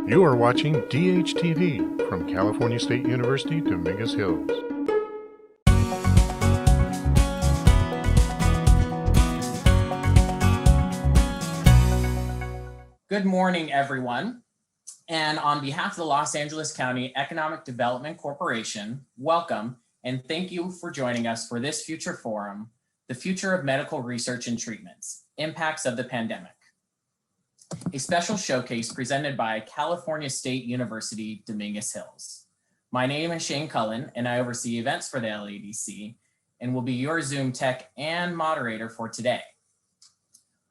You are watching DHTV from California State University, Dominguez Hills. Good morning, everyone. And on behalf of the Los Angeles County Economic Development Corporation, welcome and thank you for joining us for this Future Forum, The Future of Medical Research and Treatments, Impacts of the Pandemic, a special showcase presented by California State University, Dominguez Hills. My name is Shane Cullen, and I oversee events for the LADC and will be your Zoom tech and moderator for today.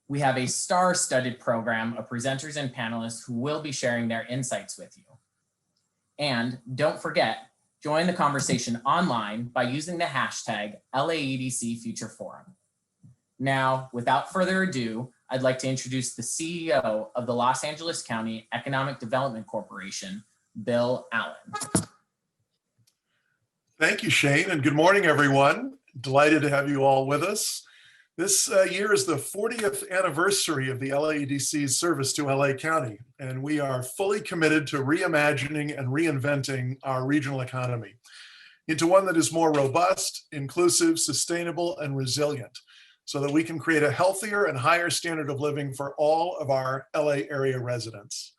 We have a star-studded program of presenters and panelists who will be sharing their insights with you. And don't forget, join the conversation online by using the hashtag LAEDC Future Forum. Now, without further ado, I'd like to introduce the CEO of the Los Angeles County Economic Development Corporation, Bill Allen. Thank you, Shane, and good morning, everyone. Delighted to have you all with us. This year is the 40th anniversary of the LAEDC's service to LA County, and we are fully committed to reimagining and reinventing our regional economy into one that is more robust, inclusive, sustainable, and resilient, so that we can create a healthier and higher standard of living for all of our LA area residents.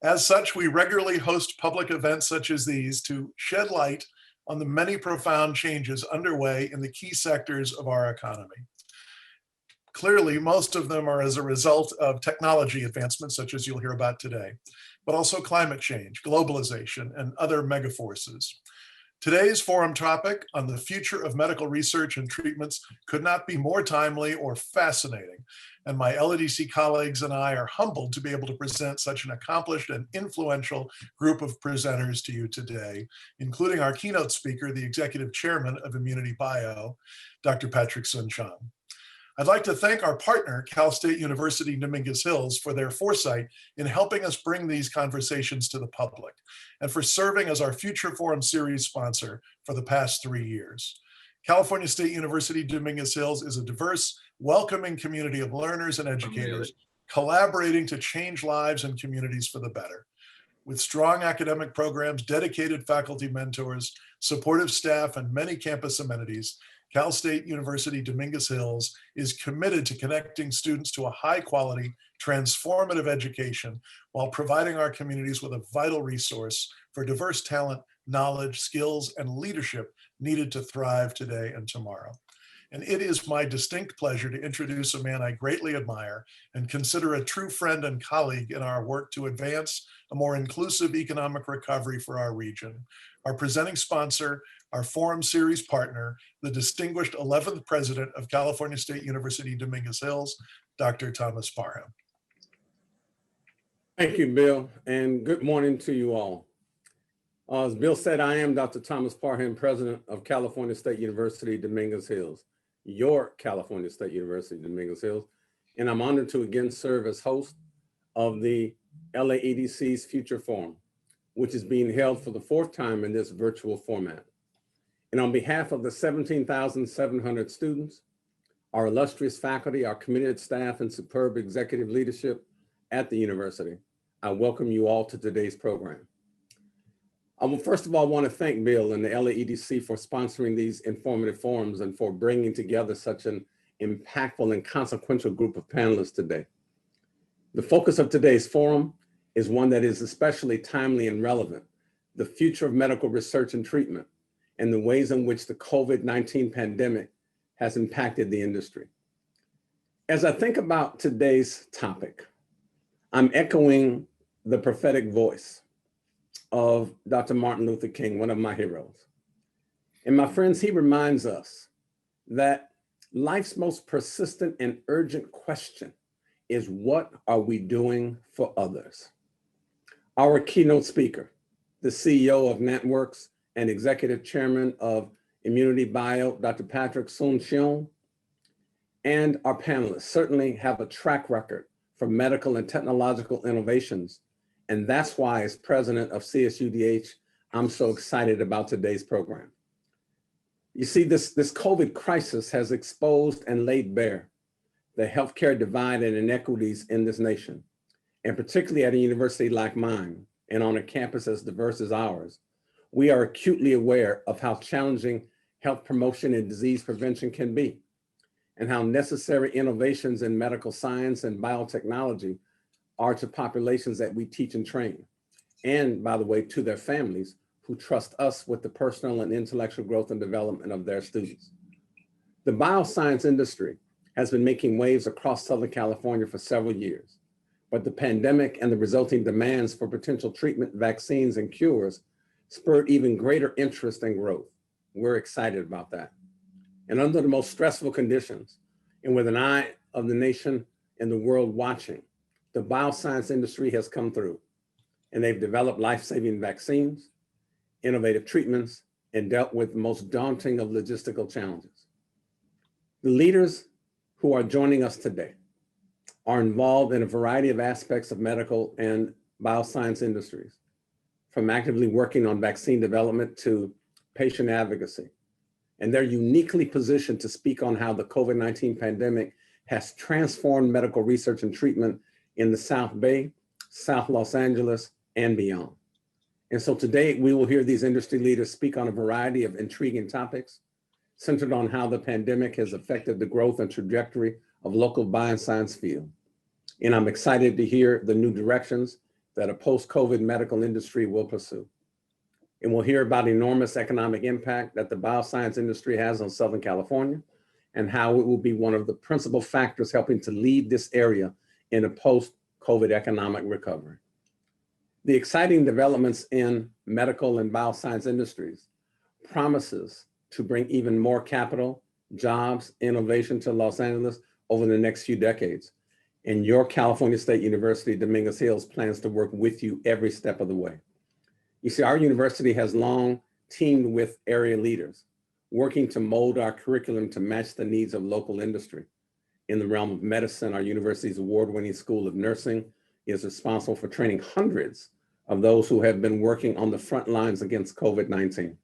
As such, we regularly host public events such as these to shed light on the many profound changes underway in the key sectors of our economy. Clearly, most of them are as a result of technology advancements, such as you'll hear about today, but also climate change, globalization, and other megaforces. Today's forum topic on the future of medical research and treatments could not be more timely or fascinating, and my LADC colleagues and I are humbled to be able to present such an accomplished and influential group of presenters to you today, including our keynote speaker, the Executive Chairman of Immunity Bio, Dr. Patrick Soon-Shiong. I'd like to thank our partner, Cal State University, Dominguez Hills, for their foresight in helping us bring these conversations to the public and for serving as our Future Forum series sponsor for the past 3 years. California State University, Dominguez Hills is a diverse, welcoming community of learners and educators collaborating to change lives and communities for the better. With strong academic programs, dedicated faculty mentors, supportive staff, and many campus amenities, Cal State University Dominguez Hills is committed to connecting students to a high-quality, transformative education while providing our communities with a vital resource for diverse talent, knowledge, skills, and leadership needed to thrive today and tomorrow. And it is my distinct pleasure to introduce a man I greatly admire and consider a true friend and colleague in our work to advance a more inclusive economic recovery for our region. Our presenting sponsor, our Forum Series partner, the distinguished 11th President of California State University, Dominguez Hills, Dr. Thomas Parham. Thank you, Bill, and good morning to you all. As Bill said, I am Dr. Thomas Parham, President of California State University, Dominguez Hills, your California State University, Dominguez Hills, and I'm honored to again serve as host of the LAEDC's Future Forum, which is being held for the 4th time in this virtual format. And on behalf of the 17,700 students, our illustrious faculty, our committed staff, and superb executive leadership at the university, I welcome you all to today's program. I will first of all want to thank Bill and the LAEDC for sponsoring these informative forums and for bringing together such an impactful and consequential group of panelists today. The focus of today's forum is one that is especially timely and relevant: the future of medical research and treatment, and the ways in which the COVID-19 pandemic has impacted the industry. As I think about today's topic, I'm echoing the prophetic voice of Dr. Martin Luther King, one of my heroes. And my friends, he reminds us that life's most persistent and urgent question is, what are we doing for others? Our keynote speaker, the CEO of NantWorks and Executive Chairman of Immunity Bio, Dr. Patrick Soon-Shiong, and our panelists certainly have a track record for medical and technological innovations. And that's why, as president of CSUDH, I'm so excited about today's program. You see, this COVID crisis has exposed and laid bare the healthcare divide and inequities in this nation. and particularly at a university like mine and on a campus as diverse as ours, we are acutely aware of how challenging health promotion and disease prevention can be, and how necessary innovations in medical science and biotechnology are to populations that we teach and train, and by the way, to their families who trust us with the personal and intellectual growth and development of their students. The bioscience industry has been making waves across Southern California for several years, but the pandemic and the resulting demands for potential treatment, vaccines, and cures spurred even greater interest and growth. We're excited about that. And under the most stressful conditions, and with an eye of the nation and the world watching, the bioscience industry has come through, and they've developed life-saving vaccines, innovative treatments, and dealt with the most daunting of logistical challenges. The leaders who are joining us today are involved in a variety of aspects of medical and bioscience industries, from actively working on vaccine development to patient advocacy. And they're uniquely positioned to speak on how the COVID-19 pandemic has transformed medical research and treatment in the South Bay, South Los Angeles, and beyond. And so today we will hear these industry leaders speak on a variety of intriguing topics centered on how the pandemic has affected the growth and trajectory of local bioscience field. And I'm excited to hear the new directions that a post-COVID medical industry will pursue. And we'll hear about enormous economic impact that the bioscience industry has on Southern California and how it will be one of the principal factors helping to lead this area in a post-COVID economic recovery. The exciting developments in medical and bioscience industries promises to bring even more capital, jobs, innovation to Los Angeles over the next few decades. And your California State University, Dominguez Hills, plans to work with you every step of the way. You see, our university has long teamed with area leaders, working to mold our curriculum to match the needs of local industry. In the realm of medicine, our university's award-winning School of Nursing is responsible for training hundreds of those who have been working on the front lines against COVID-19.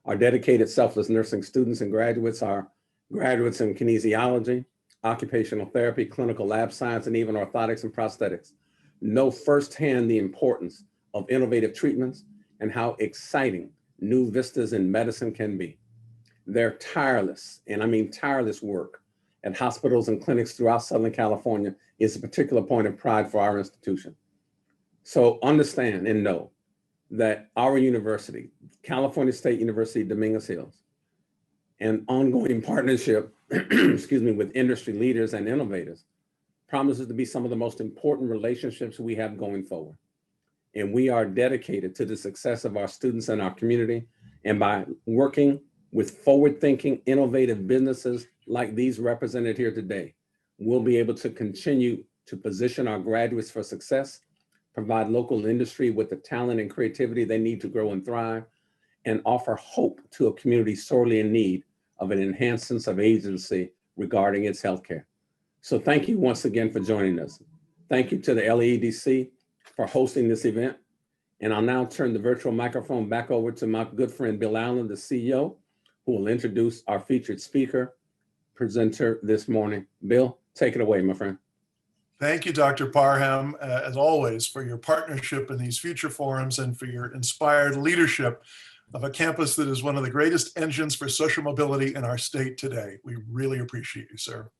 Our dedicated selfless nursing students and graduates are graduates in kinesiology, occupational therapy, clinical lab science, and even orthotics and prosthetics. Know firsthand the importance of innovative treatments and how exciting new vistas in medicine can be. Their tireless, and I mean tireless work at hospitals and clinics throughout Southern California is a particular point of pride for our institution. So understand and know that our university, California State University, Dominguez Hills, an ongoing partnership, excuse me, with industry leaders and innovators, promises to be some of the most important relationships we have going forward. And we are dedicated to the success of our students and our community. And by working with forward-thinking, innovative businesses like these represented here today, we'll be able to continue to position our graduates for success, provide local industry with the talent and creativity they need to grow and thrive, and offer hope to a community sorely in need of an enhanced sense of agency regarding its healthcare. So thank you once again for joining us. Thank you to the LAEDC for hosting this event. And I'll now turn the virtual microphone back over to my good friend, Bill Allen, the CEO, who will introduce our featured speaker, presenter this morning. Bill, take it away, my friend. Thank you, Dr. Parham, as always, for your partnership in these future forums and for your inspired leadership of a campus that is one of the greatest engines for social mobility in our state today. We really appreciate you, sir.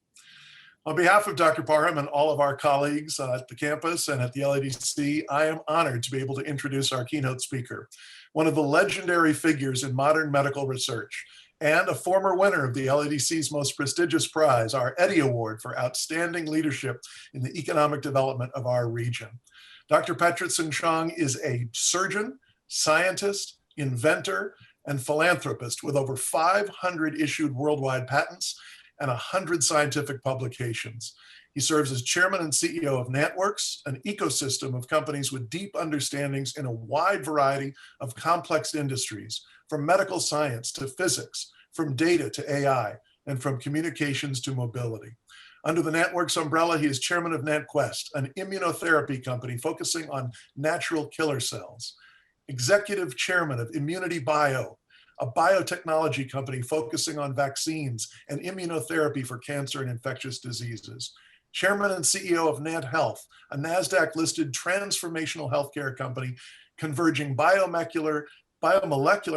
On behalf of Dr. Parham and all of our colleagues at the campus and at the LADC, I am honored to be able to introduce our keynote speaker, one of the legendary figures in modern medical research, and a former winner of the LADC's most prestigious prize, our Eddie Award for Outstanding Leadership in the Economic Development of our region. Dr. Patritson Chong is a surgeon, scientist, inventor, and philanthropist with over 500 issued worldwide patents and 100 scientific publications. He serves as chairman and CEO of NantWorks, an ecosystem of companies with deep understandings in a wide variety of complex industries, from medical science to physics, from data to AI, and from communications to mobility. Under the NantWorks umbrella, he is chairman of NantQuest, an immunotherapy company focusing on natural killer cells, executive chairman of Immunity Bio, a biotechnology company focusing on vaccines and immunotherapy for cancer and infectious diseases, Chairman and CEO of Nant Health, a NASDAQ-listed transformational healthcare company converging biomolecular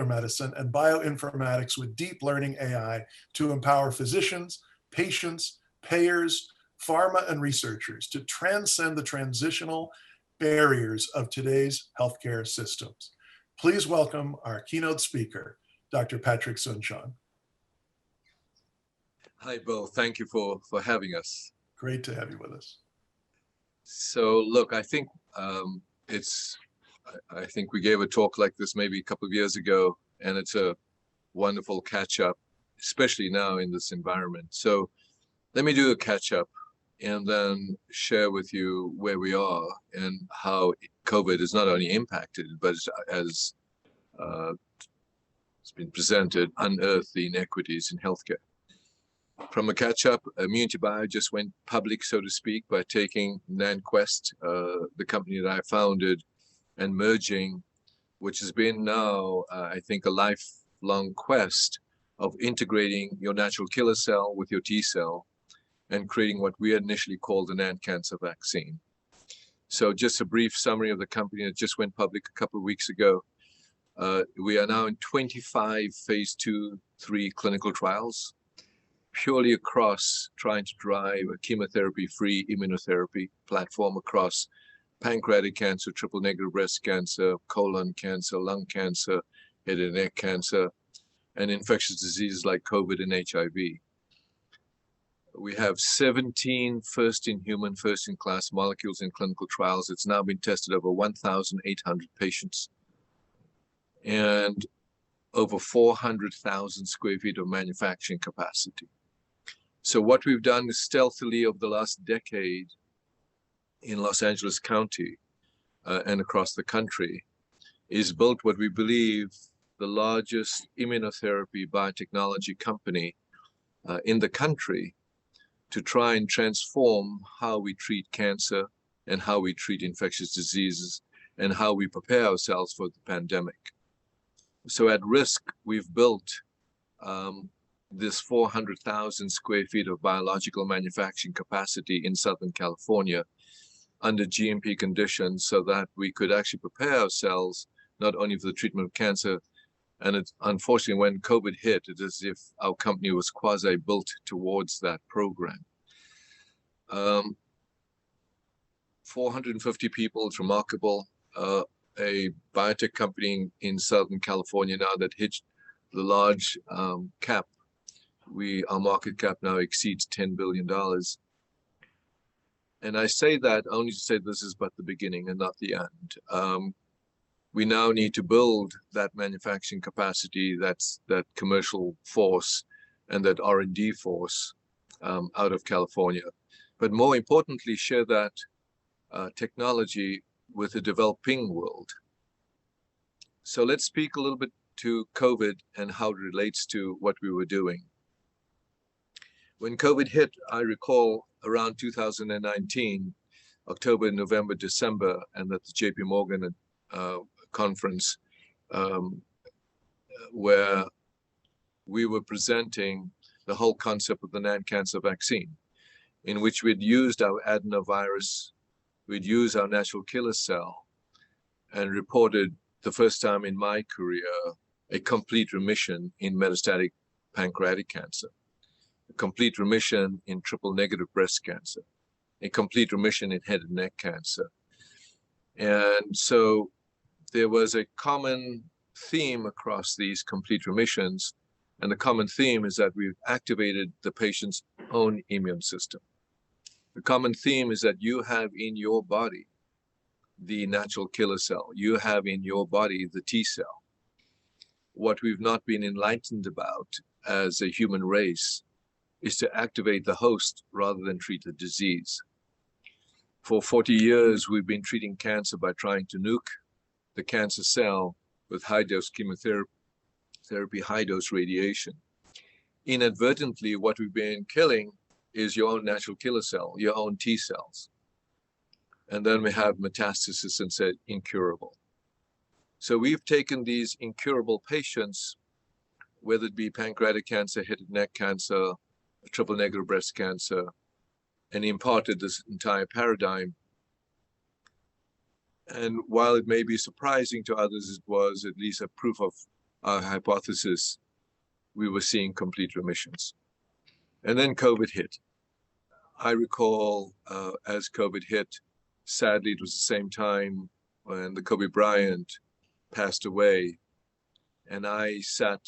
medicine and bioinformatics with deep learning AI to empower physicians, patients, payers, pharma, and researchers to transcend the transitional barriers of today's healthcare systems. Please welcome our keynote speaker, Dr. Patrick Soon-Shiong. Hi, Bill. Thank you for having us. Great to have you with us. So, look, I think I think we gave a talk like this maybe a couple of years ago, and it's a wonderful catch up, especially now in this environment. So, let me do a catch up and then share with you where we are and how COVID has not only impacted, but as it's been presented, unearthed the inequities in healthcare. From a catch-up, ImmunityBio just went public, so to speak, by taking NantQuest, the company that I founded, and merging, which has been now, I think, a lifelong quest of integrating your natural killer cell with your T cell and creating what we initially called the NANT cancer vaccine. So just a brief summary of the company that just went public a couple of weeks ago. We are now in 25 phase 2-3 clinical trials, purely across trying to drive a chemotherapy-free immunotherapy platform across pancreatic cancer, triple negative breast cancer, colon cancer, lung cancer, head and neck cancer, and infectious diseases like COVID and HIV. We have 17 first-in-human, first-in-class molecules in clinical trials. It's now been tested over 1,800 patients and over 400,000 square feet of manufacturing capacity. So what we've done is stealthily over the last decade in Los Angeles County and across the country is built what we believe the largest immunotherapy biotechnology company in the country to try and transform how we treat cancer and how we treat infectious diseases and how we prepare ourselves for the pandemic. So at Risk, we've built this 400,000 square feet of biological manufacturing capacity in Southern California under GMP conditions so that we could actually prepare ourselves not only for the treatment of cancer, and it's unfortunately when COVID hit, it's as if our company was quasi-built towards that program. 450 people, it's remarkable. A biotech company in Southern California now that hit the large cap. Our market cap now exceeds $10 billion. And I say that only to say this is but the beginning and not the end. We now need to build that manufacturing capacity, that commercial force and that R&D force out of California. But more importantly, share that technology with the developing world. So let's speak a little bit to COVID and how it relates to what we were doing. When COVID hit, I recall around 2019, October, November, December, and at the JP Morgan conference, where we were presenting the whole concept of the NANT cancer vaccine, in which we'd used our adenovirus, we'd used our natural killer cell, and reported the first time in my career a complete remission in metastatic pancreatic cancer, a complete remission in triple negative breast cancer, a complete remission in head and neck cancer. And so there was a common theme across these complete remissions, and the common theme is that we've activated the patient's own immune system. The common theme is that you have in your body the natural killer cell. You have in your body the T cell. What we've not been enlightened about as a human race is to activate the host rather than treat the disease. For 40 years, we've been treating cancer by trying to nuke the cancer cell with high-dose chemotherapy, high-dose radiation. Inadvertently, what we've been killing is your own natural killer cell, your own T cells. And then we have metastasis and said incurable. So we've taken these incurable patients, whether it be pancreatic cancer, head and neck cancer, triple negative breast cancer, and imparted this entire paradigm. And while it may be surprising to others, it was at least a proof of our hypothesis. We were seeing complete remissions. And then COVID hit. I recall as COVID hit, sadly, it was the same time when the Kobe Bryant passed away. And I sat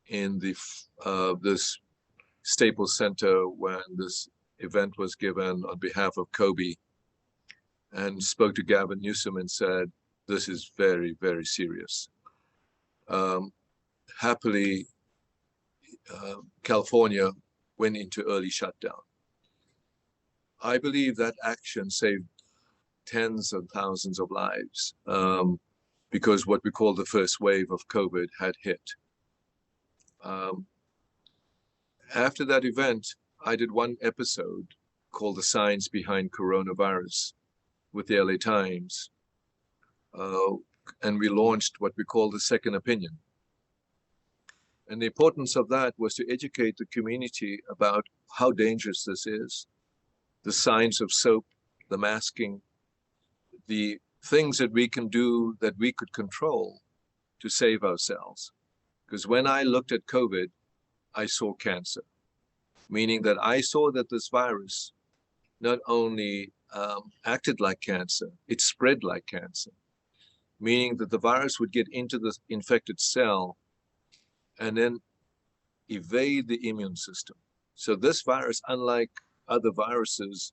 in this Staples Center when this event was given on behalf of Kobe, and spoke to Gavin Newsom and said, this is very, very serious. Happily, California went into early shutdown. I believe that action saved tens of thousands of lives because what we call the first wave of COVID had hit. After that event, I did one episode called The Science Behind Coronavirus with the LA Times. And we launched what we call the Second Opinion. And the importance of that was to educate the community about how dangerous this is, the science of soap, the masking, the things that we can do that we could control to save ourselves. Because when I looked at COVID, I saw cancer, meaning that I saw that this virus not only acted like cancer, it spread like cancer, meaning that the virus would get into the infected cell and then evade the immune system. So this virus, unlike other viruses,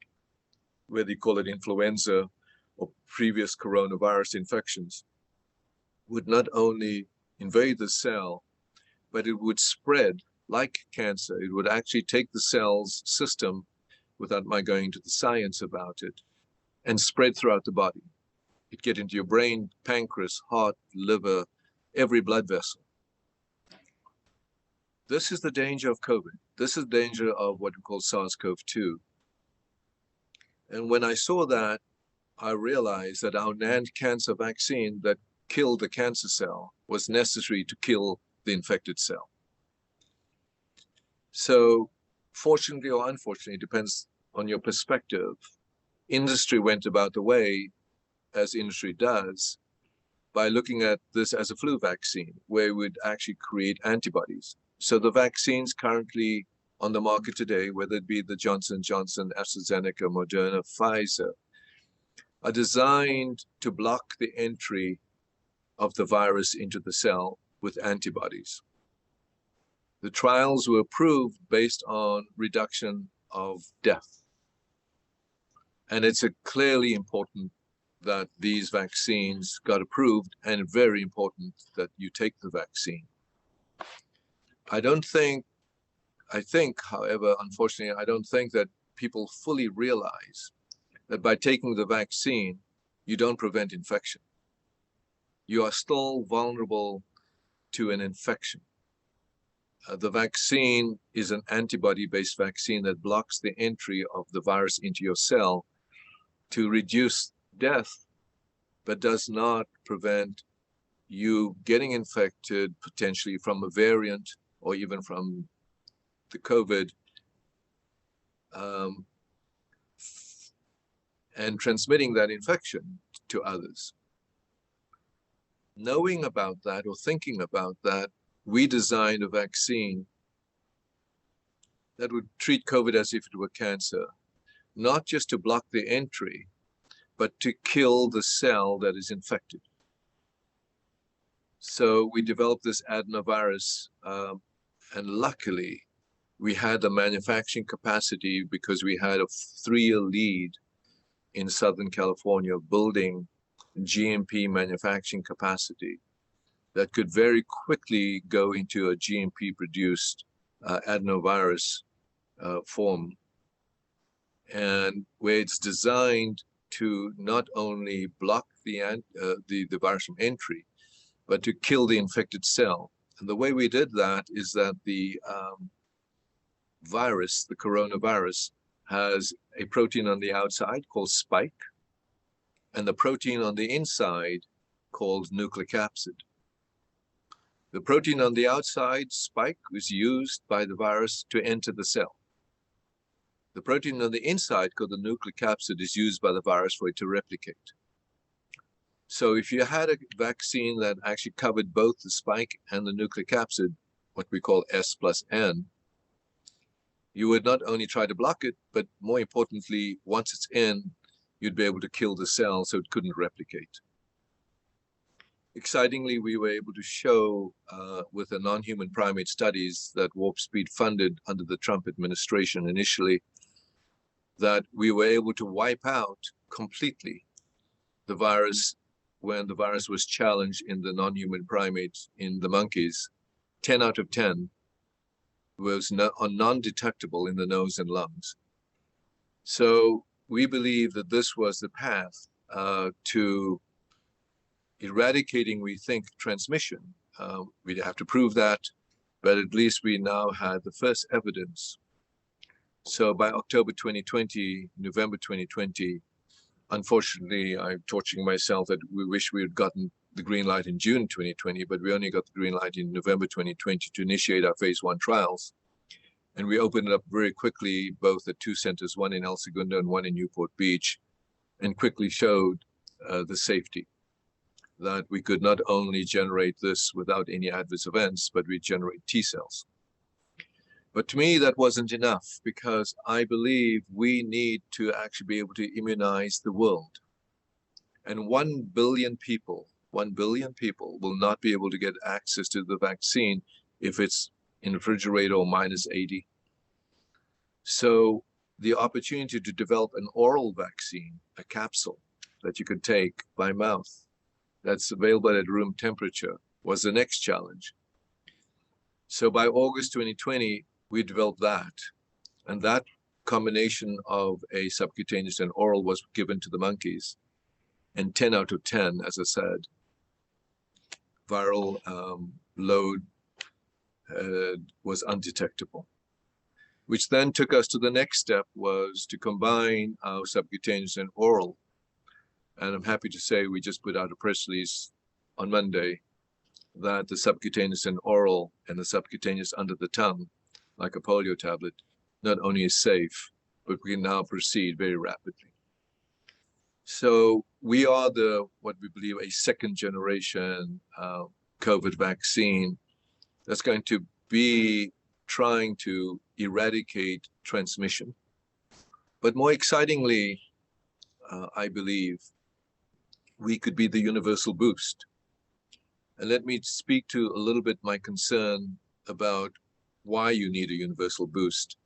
whether you call it influenza or previous coronavirus infections, would not only invade the cell, but it would spread like cancer. It would actually take the cell's system, without my going into the science about it, and spread throughout the body. It'd get into your brain, pancreas, heart, liver, every blood vessel. This is the danger of COVID. This is the danger of what we call SARS-CoV-2. And when I saw that, I realized that our NAND cancer vaccine that killed the cancer cell was necessary to kill the infected cell. So fortunately or unfortunately, it depends on your perspective. Industry went about the way, as industry does, by looking at this as a flu vaccine, where it would actually create antibodies. So the vaccines currently on the market today, whether it be the Johnson & Johnson, AstraZeneca, Moderna, Pfizer, are designed to block the entry of the virus into the cell with antibodies. The trials were approved based on reduction of death. And it's clearly important that these vaccines got approved, and very important that you take the vaccine. I think, however, unfortunately, I don't think that people fully realize that by taking the vaccine, you don't prevent infection. You are still vulnerable to an infection. The vaccine is an antibody-based vaccine that blocks the entry of the virus into your cell to reduce death, but does not prevent you getting infected potentially from a variant or even from the COVID and transmitting that infection to others. Knowing about that or thinking about that, we designed a vaccine that would treat COVID as if it were cancer, not just to block the entry, but to kill the cell that is infected. So we developed this adenovirus, and luckily we had the manufacturing capacity because we had a 3-year lead in Southern California building GMP manufacturing capacity that could very quickly go into a GMP produced adenovirus form, and where it's designed to not only block the virus from entry, but to kill the infected cell. And the way we did that is that the virus, the coronavirus, has a protein on the outside called spike, and the protein on the inside called nucleocapsid. The protein on the outside, spike, was used by the virus to enter the cell. The protein on the inside, called the nucleocapsid, is used by the virus for it to replicate. So if you had a vaccine that actually covered both the spike and the nucleocapsid, what we call S plus N, you would not only try to block it, but more importantly, once it's in, you'd be able to kill the cell so it couldn't replicate. Excitingly, we were able to show with the non-human primate studies that Warp Speed funded under the Trump administration initially, that we were able to wipe out completely the virus when the virus was challenged in the non-human primates, in the monkeys. 10 out of 10 was non-detectable in the nose and lungs. So we believe that this was the path to eradicating, we think, transmission. We'd have to prove that, but at least we now had the first evidence. So by October 2020, November 2020, unfortunately, I'm torturing myself that we wish we had gotten the green light in June 2020, but we only got the green light in November 2020 to initiate our phase 1 trials. And we opened it up very quickly, both at 2 centers, one in El Segundo and one in Newport Beach, and quickly showed the safety, that we could not only generate this without any adverse events, but we generate T cells. But to me, that wasn't enough, because I believe we need to actually be able to immunize the world. And 1 billion people will not be able to get access to the vaccine if it's in refrigerator or -80. So the opportunity to develop an oral vaccine, a capsule that you could take by mouth, that's available at room temperature, was the next challenge. So by August 2020, we developed that. And that combination of a subcutaneous and oral was given to the monkeys. And 10 out of 10, as I said, viral load was undetectable. Which then took us to the next step, was to combine our subcutaneous and oral. And I'm happy to say we just put out a press release on Monday that the subcutaneous and oral and the subcutaneous under the tongue, like a polio tablet, not only is safe, but we can now proceed very rapidly. So we are what we believe a second generation COVID vaccine that's going to be trying to eradicate transmission. But more excitingly, I believe we could be the universal boost. And let me speak to a little bit my concern about why you need a universal boost.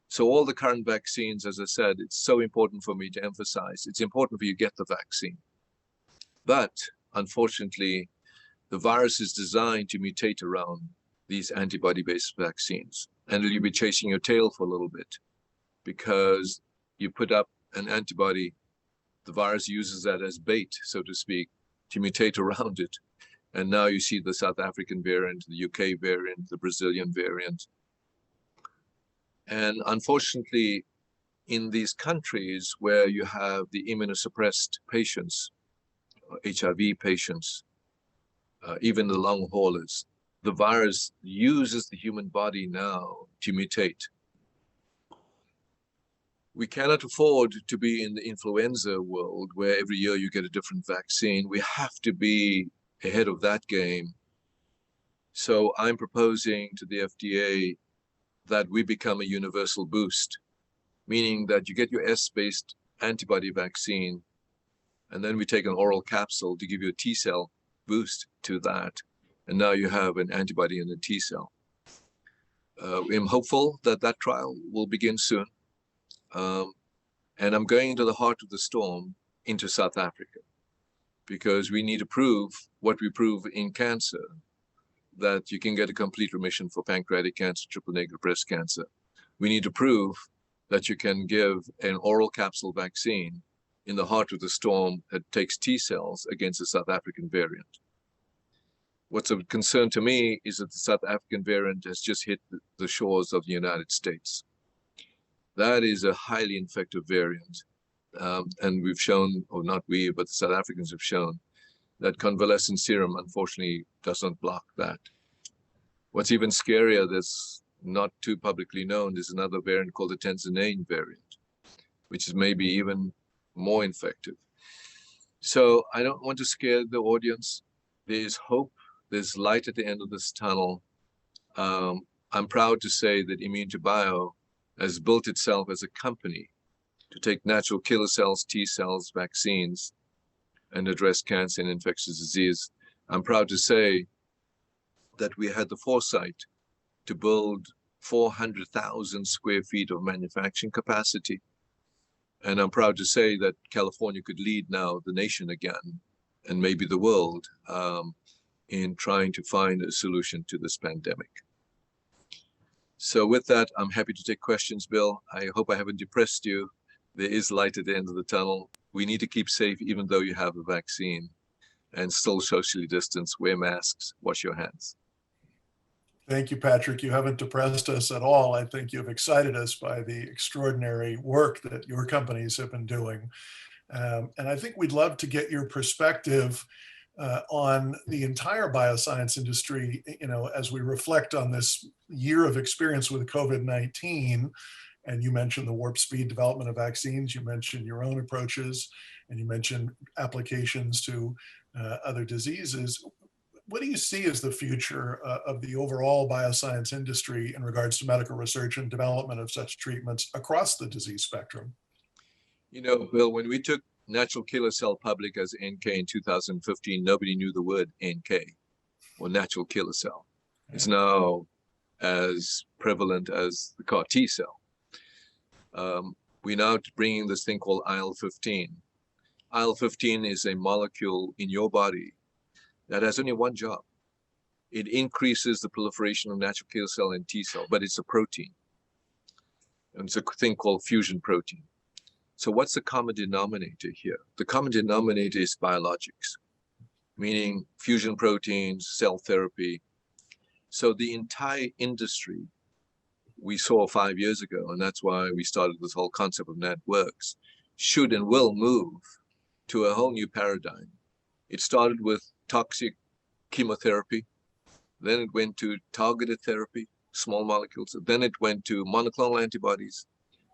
So all the current vaccines, as I said, it's so important for me to emphasize, it's important for you to get the vaccine. But unfortunately, the virus is designed to mutate around these antibody-based vaccines. And you'll be chasing your tail for a little bit, because you put up an antibody, the virus uses that as bait, so to speak, to mutate around it. And now you see the South African variant, the UK variant, the Brazilian variant. And unfortunately, in these countries where you have the immunosuppressed patients, HIV patients, even the long haulers, the virus uses the human body now to mutate. We cannot afford to be in the influenza world where every year you get a different vaccine. We have to be ahead of that game. So I'm proposing to the FDA that we become a universal boost, meaning that you get your S-based antibody vaccine, and then we take an oral capsule to give you a T-cell boost to that. And now you have an antibody and a T-cell. I'm hopeful that that trial will begin soon. And I'm going into the heart of the storm, into South Africa, because we need to prove what we prove in cancer, that you can get a complete remission for pancreatic cancer, triple-negative breast cancer. We need to prove that you can give an oral capsule vaccine in the heart of the storm that takes T cells against the South African variant. What's of concern to me is that the South African variant has just hit the shores of the United States. That is a highly infective variant. And we've shown, or not we, but the South Africans have shown, that convalescent serum, unfortunately, does not block that. What's even scarier, there's not too publicly known, there's another variant called the Tanzanian variant, which is maybe even more infective. So I don't want to scare the audience. There is hope. There's light at the end of this tunnel. I'm proud to say that ImmunityBio has built itself as a company to take natural killer cells, T cells, vaccines, and address cancer and infectious disease. I'm proud to say that we had the foresight to build 400,000 square feet of manufacturing capacity. And I'm proud to say that California could lead now the nation again, and maybe the world, in trying to find a solution to this pandemic. So with that, I'm happy to take questions, Bill. I hope I haven't depressed you. There is light at the end of the tunnel. We need to keep safe even though you have a vaccine, and still socially distance, wear masks, wash your hands. Thank you, Patrick. You haven't depressed us at all. I think you've excited us by the extraordinary work that your companies have been doing. And I think we'd love to get your perspective on the entire bioscience industry, as we reflect on this year of experience with COVID-19. And you mentioned the warp speed development of vaccines, you mentioned your own approaches, and you mentioned applications to other diseases. What do you see as the future of the overall bioscience industry in regards to medical research and development of such treatments across the disease spectrum? Bill, when we took natural killer cell public as NK in 2015, nobody knew the word NK or natural killer cell. It's now as prevalent as the CAR T cell. We're now bringing this thing called IL-15. IL-15 is a molecule in your body that has only one job. It increases the proliferation of natural killer cell and T cell, but it's a protein. And it's a thing called fusion protein. So what's the common denominator here? The common denominator is biologics, meaning fusion proteins, cell therapy. So the entire industry we saw 5 years ago, and that's why we started this whole concept of networks, should and will move to a whole new paradigm. It started with toxic chemotherapy, then it went to targeted therapy, small molecules, then it went to monoclonal antibodies,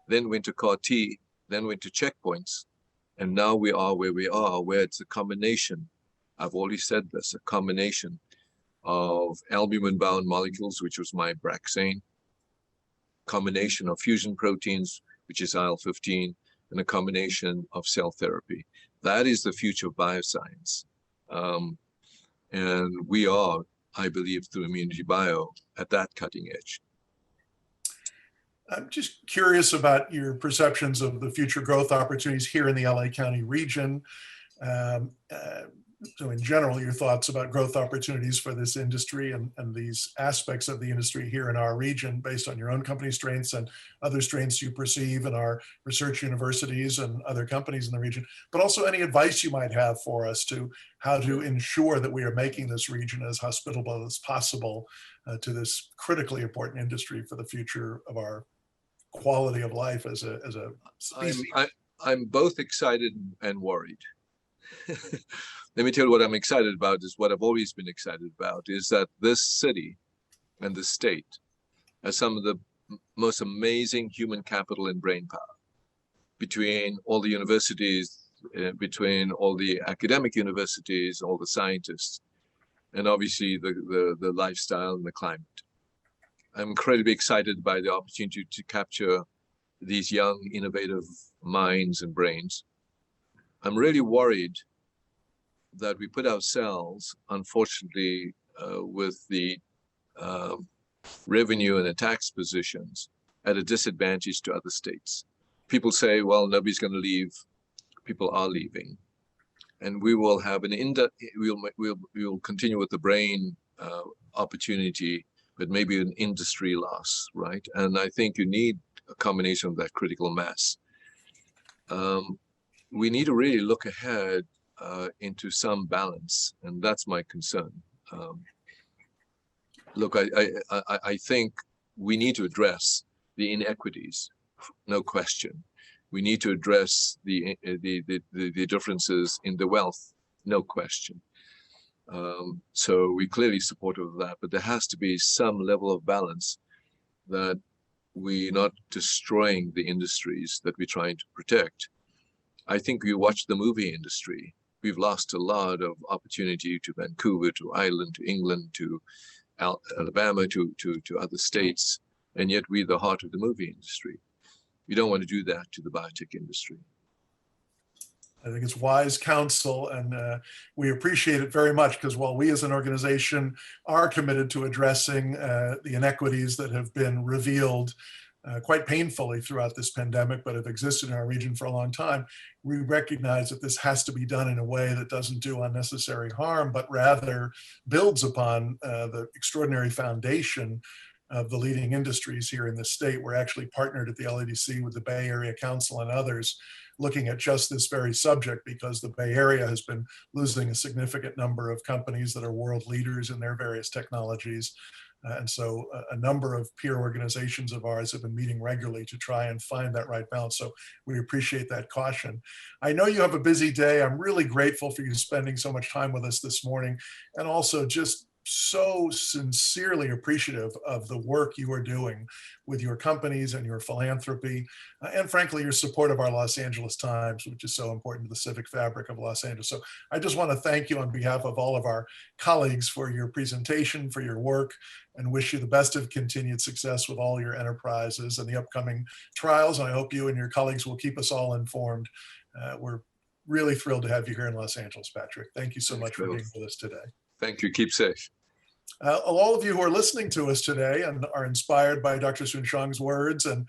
then went to CAR T, then went to checkpoints, and now we are where we are, where it's a combination, I've already said this, a combination of albumin-bound molecules, which was my Braxane, combination of fusion proteins, which is IL-15, and a combination of cell therapy. That is the future of bioscience. And we are, I believe, through ImmunityBio at that cutting edge. I'm just curious about your perceptions of the future growth opportunities here in the LA County region. So in general, your thoughts about growth opportunities for this industry and these aspects of the industry here in our region based on your own company strengths and other strengths you perceive in our research universities and other companies in the region, but also any advice you might have for us to how to ensure that we are making this region as hospitable as possible to this critically important industry for the future of our quality of life as a species. I'm both excited and worried. Let me tell you what I'm excited about is what I've always been excited about is that this city and the state has some of the most amazing human capital and brain power between all the universities, between all the academic universities, all the scientists, and obviously the lifestyle and the climate. I'm incredibly excited by the opportunity to capture these young, innovative minds and brains. I'm really worried that we put ourselves, unfortunately, with the revenue and the tax positions at a disadvantage to other states. People say, well, nobody's going to leave. People are leaving. And we will have we'll continue with the brain opportunity, but maybe an industry loss, right? And I think you need a combination of that critical mass. We need to really look ahead into some balance, and that's my concern. Look, I think we need to address the inequities, no question. We need to address the differences in the wealth, no question. So we're clearly supportive of that, but there has to be some level of balance. that we're not destroying the industries that we're trying to protect. I think we watch the movie industry. We've lost a lot of opportunity to Vancouver, to Ireland, to England, to Alabama, to other states, and yet we're the heart of the movie industry. We don't want to do that to the biotech industry. I think it's wise counsel, and we appreciate it very much, because while we as an organization are committed to addressing the inequities that have been revealed quite painfully throughout this pandemic, but have existed in our region for a long time, we recognize that this has to be done in a way that doesn't do unnecessary harm, but rather builds upon the extraordinary foundation of the leading industries here in the state. We're actually partnered at the LADC with the Bay Area Council and others, looking at just this very subject, because the Bay Area has been losing a significant number of companies that are world leaders in their various technologies. And so a number of peer organizations of ours have been meeting regularly to try and find that right balance. So we appreciate that caution. I know you have a busy day. I'm really grateful for you spending so much time with us this morning, and also just so sincerely appreciative of the work you are doing with your companies and your philanthropy, and frankly, your support of our Los Angeles Times, which is so important to the civic fabric of Los Angeles. So I just want to thank you on behalf of all of our colleagues for your presentation, for your work, and wish you the best of continued success with all your enterprises and the upcoming trials. And I hope you and your colleagues will keep us all informed. We're really thrilled to have you here in Los Angeles, Patrick. Thank you so much for being with us today. Thank you. Keep safe. All of you who are listening to us today and are inspired by Dr. Soon-Shiong's words and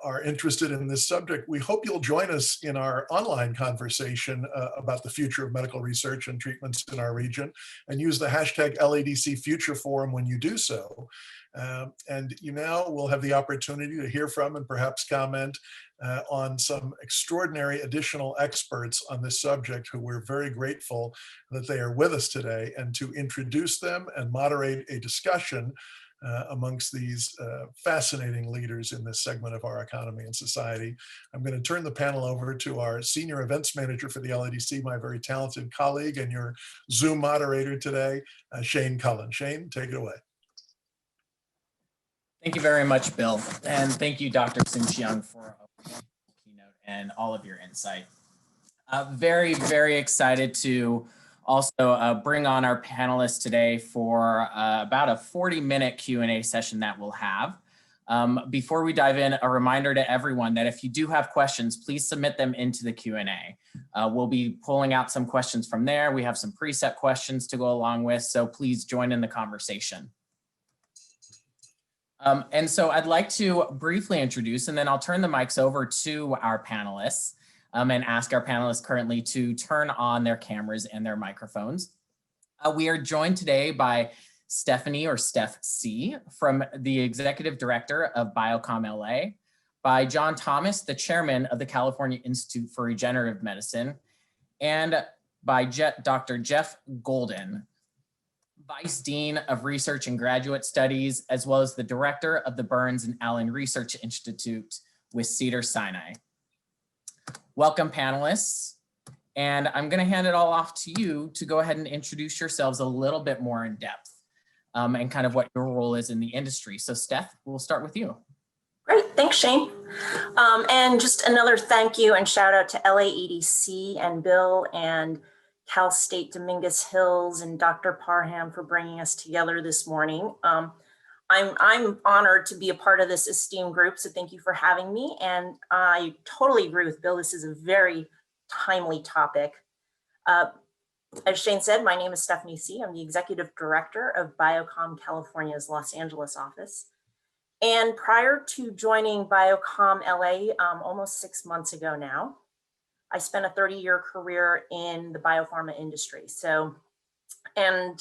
are interested in this subject, we hope you'll join us in our online conversation about the future of medical research and treatments in our region, and use the hashtag LADC Future Forum when you do so. And you now will have the opportunity to hear from and perhaps comment on some extraordinary additional experts on this subject, who we're very grateful that they are with us today, and to introduce them and moderate a discussion amongst these fascinating leaders in this segment of our economy and society. I'm going to turn the panel over to our Senior Events Manager for the LADC, my very talented colleague and your Zoom moderator today, Shane Cullen. Shane, take it away. Thank you very much, Bill. And thank you, Dr. Soon-Shiong, for a wonderful keynote and all of your insight. Very, very excited to also bring on our panelists today for about a 40-minute Q&A session that we'll have. Before we dive in, a reminder to everyone that if you do have questions, please submit them into the Q&A. We'll be pulling out some questions from there. We have some preset questions to go along with, so please join in the conversation. And so I'd like to briefly introduce, and then I'll turn the mics over to our panelists and ask our panelists currently to turn on their cameras and their microphones. We are joined today by Stephanie, or Steph C, from the Executive Director of Biocom LA, by John Thomas, the Chairman of the California Institute for Regenerative Medicine, and by Dr. Jeff Golden, Vice Dean of Research and Graduate Studies, as well as the Director of the Burns and Allen Research Institute with Cedars-Sinai. Welcome, panelists. And I'm going to hand it all off to you to go ahead and introduce yourselves a little bit more in depth and kind of what your role is in the industry. So Steph, we'll start with you. Great, thanks, Shane. And just another thank you and shout out to LAEDC and Bill and Cal State Dominguez Hills and Dr. Parham for bringing us together this morning. I'm honored to be a part of this esteemed group, so thank you for having me. And I totally agree with Bill. This is a very timely topic. As Shane said, my name is Stephanie C. I'm the Executive Director of Biocom California's Los Angeles office. And prior to joining Biocom LA almost 6 months ago now, I spent a 30-year career in the biopharma industry. And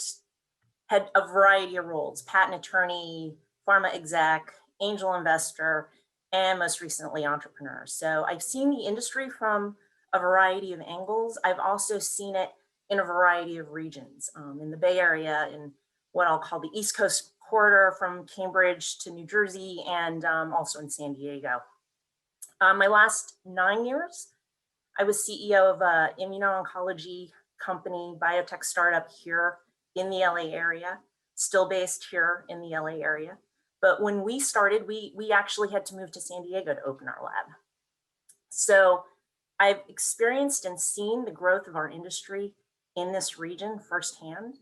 had a variety of roles: patent attorney, pharma exec, angel investor, and most recently entrepreneur. So I've seen the industry from a variety of angles. I've also seen it in a variety of regions, in the Bay Area, in what I'll call the East Coast corridor from Cambridge to New Jersey, and also in San Diego. My last 9 years, I was CEO of an immuno-oncology company, biotech startup here in the LA area, still based here in the LA area. But when we started, we actually had to move to San Diego to open our lab. So I've experienced and seen the growth of our industry in this region firsthand.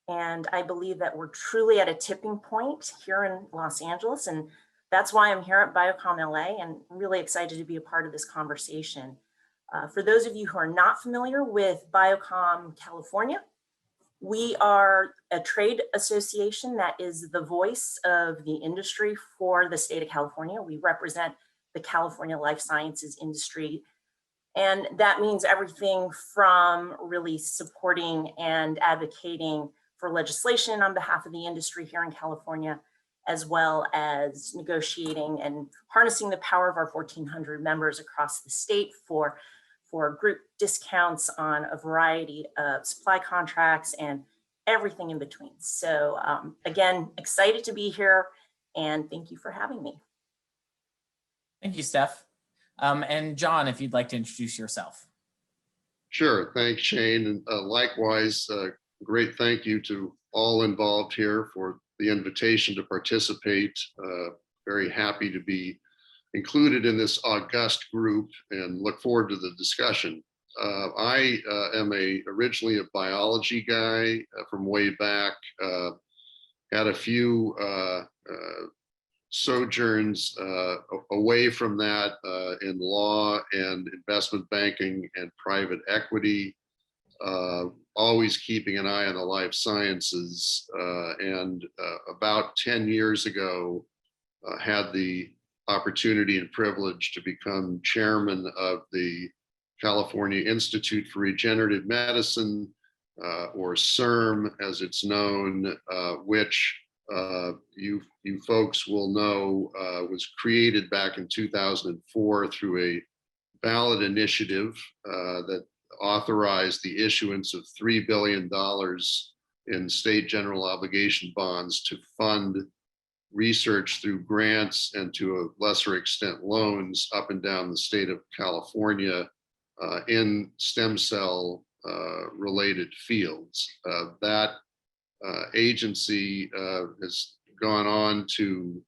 And I believe that we're truly at a tipping point here in Los Angeles. And that's why I'm here at Biocom LA and really excited to be a part of this conversation. For those of you who are not familiar with Biocom California, we are a trade association that is the voice of the industry for the state of California. We represent the California life sciences industry. And that means everything from really supporting and advocating for legislation on behalf of the industry here in California, as well as negotiating and harnessing the power of our 1,400 members across the state for group discounts on a variety of supply contracts and everything in between. So again, excited to be here and thank you for having me. Thank you, Steph. And John, if you'd like to introduce yourself. Sure. Thanks, Shane. And likewise, great thank you to all involved here for the invitation to participate. Very happy to be included in this august group and look forward to the discussion. I am originally a biology guy from way back, had a few sojourns away from that in law and investment banking and private equity, always keeping an eye on the life sciences. And about 10 years ago, had the opportunity and privilege to become chairman of the California Institute for Regenerative Medicine, or CIRM as it's known, which you folks will know was created back in 2004 through a ballot initiative that authorized the issuance of $3 billion in state general obligation bonds to fund research through grants and to a lesser extent loans up and down the state of California in stem cell related fields. That agency has gone on to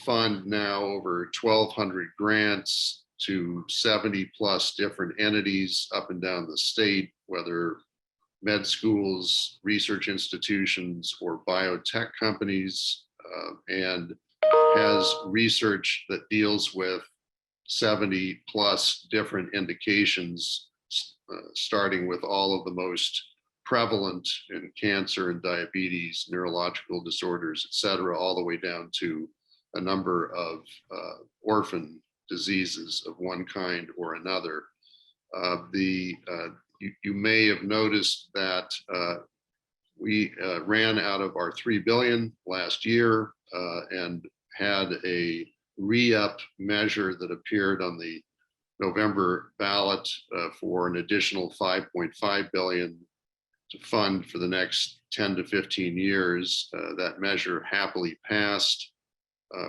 fund now over 1,200 grants to 70 plus different entities up and down the state, whether med schools, research institutions, or biotech companies, and has research that deals with 70 plus different indications, starting with all of the most prevalent in cancer and diabetes, neurological disorders, et cetera, all the way down to a number of orphan diseases of one kind or another. You may have noticed that we ran out of our $3 billion last year and had a re-up measure that appeared on the November ballot for an additional $5.5 billion to fund for the next 10 to 15 years. That measure happily passed,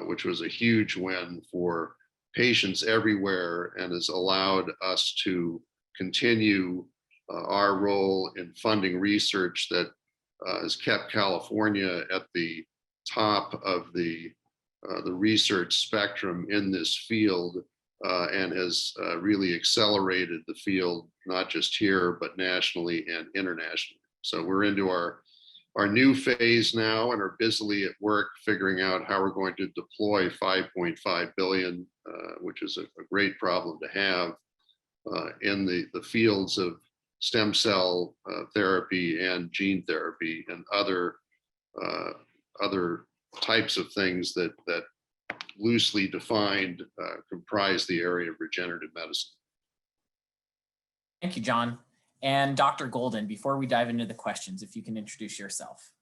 which was a huge win for patients everywhere and has allowed us to continue our role in funding research that has kept California at the top of the research spectrum in this field and has really accelerated the field, not just here, but nationally and internationally. So we're into our new phase now and are busily at work figuring out how we're going to deploy 5.5 billion, which is a great problem to have in the fields of stem cell therapy and gene therapy and other types of things that loosely defined comprise the area of regenerative medicine. Thank you, John. And Dr. Golden, before we dive into the questions, if you can introduce yourself.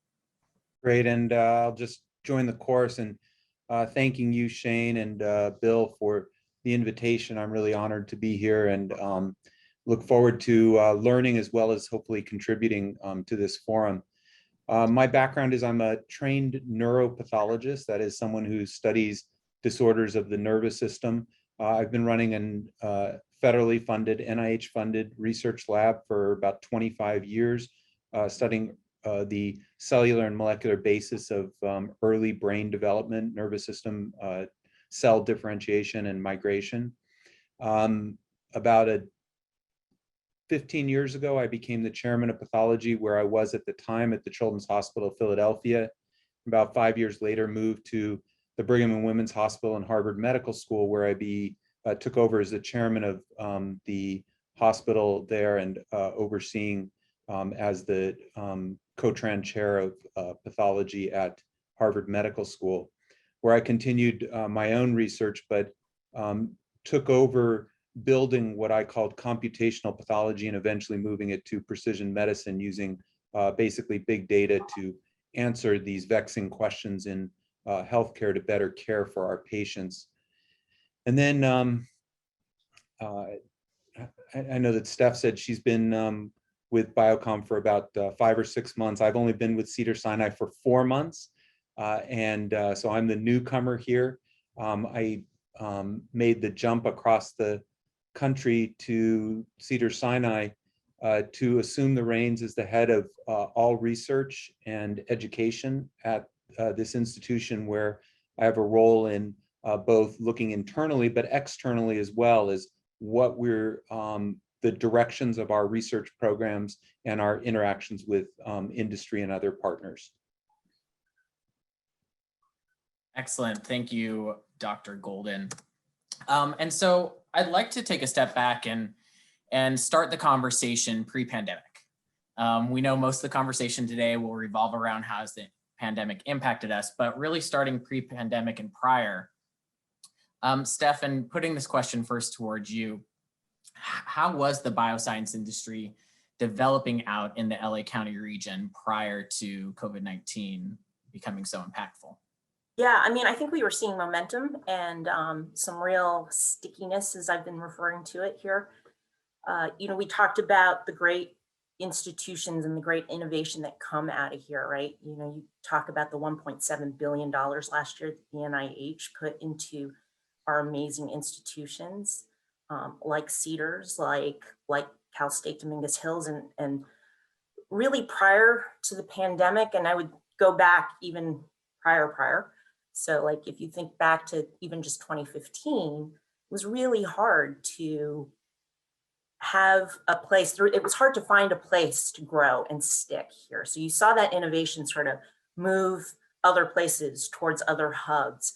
Great, and I'll just join the chorus in thanking you, Shane and Bill, for the invitation. I'm really honored to be here and look forward to learning as well as hopefully contributing to this forum. My background is I'm a trained neuropathologist, that is someone who studies disorders of the nervous system. I've been running a federally funded, NIH funded research lab for about 25 years, studying the cellular and molecular basis of early brain development, nervous system cell differentiation and migration. About 15 years ago, I became the chairman of pathology, where I was at the time at the Children's Hospital of Philadelphia. About 5 years later, moved to the Brigham and Women's Hospital and Harvard Medical School, where I took over as the chairman of the hospital there and overseeing as the Cotran chair of pathology at Harvard Medical School, where I continued my own research, but took over building what I called computational pathology and eventually moving it to precision medicine using basically big data to answer these vexing questions in healthcare to better care for our patients. And then I know that Steph said she's been with Biocom for about 5 or 6 months. I've only been with Cedars-Sinai for 4 months. So I'm the newcomer here. I made the jump across the country to Cedars-Sinai to assume the reins as the head of all research and education at this institution, where I have a role in both looking internally, but externally as well, as what we're the directions of our research programs and our interactions with industry and other partners. Excellent. Thank you, Dr. Golden. And so I'd like to take a step back and start the conversation pre-pandemic. We know most of the conversation today will revolve around how has the pandemic impacted us, but really starting pre-pandemic and prior. Stefan, putting this question first towards you, how was the bioscience industry developing out in the LA County region prior to COVID-19 becoming so impactful? Yeah, I mean, I think we were seeing momentum and some real stickiness, as I've been referring to it here. We talked about the great institutions and the great innovation that come out of here, right? You talk about the $1.7 billion last year that the NIH put into our amazing institutions, like Cedars, like Cal State Dominguez Hills, and really prior to the pandemic, and I would go back even prior. So like if you think back to even just 2015, it was really hard to have a place, it was hard to find a place to grow and stick here. So you saw that innovation sort of move other places towards other hubs.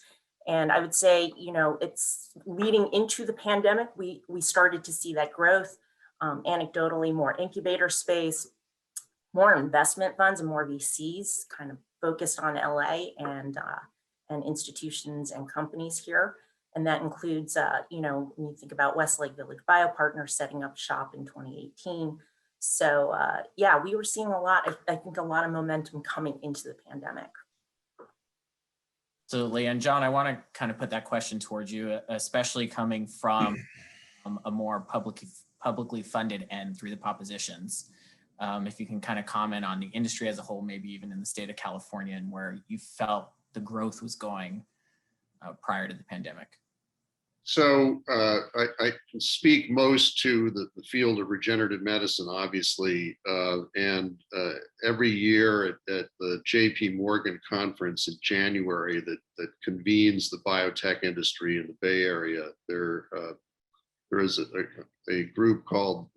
And I would say, it's leading into the pandemic, we started to see that growth, anecdotally, more incubator space, more investment funds and more VCs kind of focused on LA and institutions and companies here. And that includes, when you think about Westlake Village Biopartners setting up shop in 2018. So yeah, we were seeing I think a lot of momentum coming into the pandemic. Absolutely. And John, I want to kind of put that question towards you, especially coming from a more publicly funded end through the propositions. If you can kind of comment on the industry as a whole, maybe even in the state of California, and where you felt the growth was going prior to the pandemic. So I can speak most to the field of regenerative medicine, obviously, and every year at the JP Morgan conference in January that convenes the biotech industry in the Bay Area, there is a group called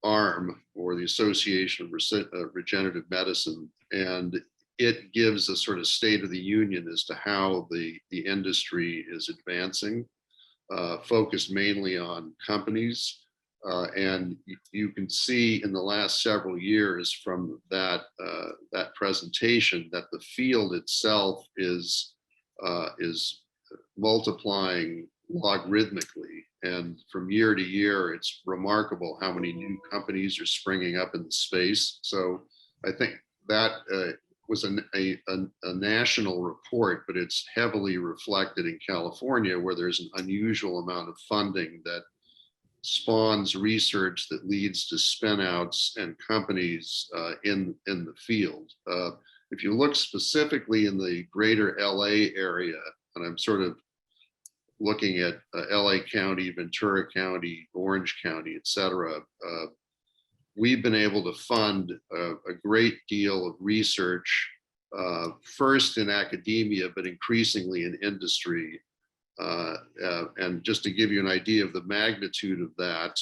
ARM, or the Association of Regenerative Medicine, and it gives a sort of state of the union as to how the industry is advancing, focused mainly on companies. And you can see in the last several years from that presentation that the field itself is multiplying logarithmically. And from year to year, it's remarkable how many new companies are springing up in the space. So I think that was a national report, but it's heavily reflected in California, where there's an unusual amount of funding that spawns research that leads to spin-outs and companies in the field. If you look specifically in the greater LA area, and I'm sort of looking at LA County, Ventura County, Orange County, et cetera, we've been able to fund a great deal of research, first in academia, but increasingly in industry. And just to give you an idea of the magnitude of that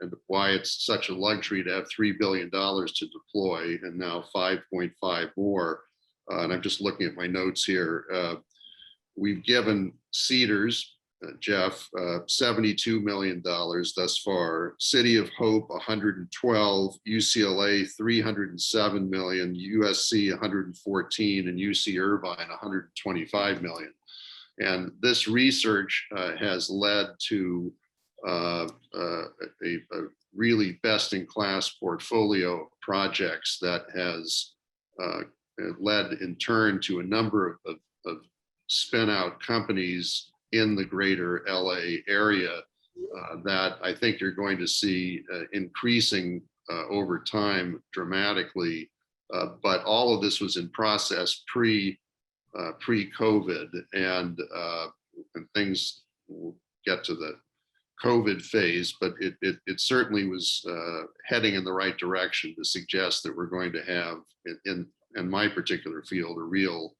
and why it's such a luxury to have $3 billion to deploy and now 5.5 more. And I'm just looking at my notes here. We've given Cedars, Jeff, $72 million thus far. City of Hope, 112, UCLA, 307 million, USC, 114, and UC Irvine, 125 million. And this research has led to a really best-in-class portfolio of projects that has led in turn to a number of spin-out companies in the greater LA area that I think you're going to see increasing over time dramatically. But all of this was in process pre-COVID, and things will get to the COVID phase, but it certainly was heading in the right direction to suggest that we're going to have in my particular field a real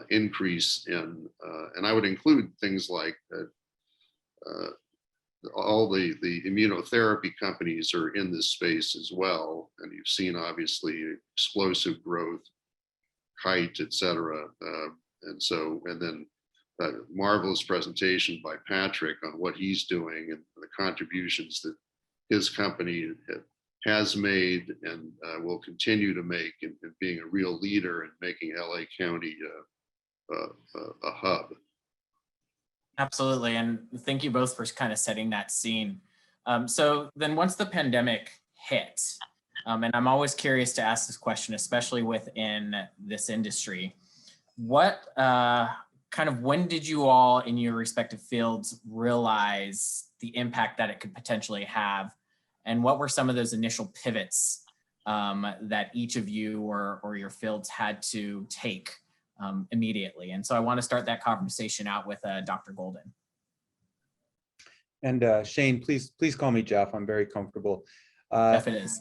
increase in, and I would include things like all the immunotherapy companies are in this space as well, and you've seen obviously explosive growth, Kite, et cetera. And then a marvelous presentation by Patrick on what he's doing and the contributions that his company has made and will continue to make in being a real leader in making LA County a hub. Absolutely. And thank you both for kind of setting that scene. So then once the pandemic hit, and I'm always curious to ask this question, especially within this industry, what kind of, when did you all in your respective fields realize the impact that it could potentially have? And what were some of those initial pivots that each of you or your fields had to take immediately? And so I want to start that conversation out with Dr. Golden. And Shane, please call me Jeff. I'm very comfortable. Jeff it is.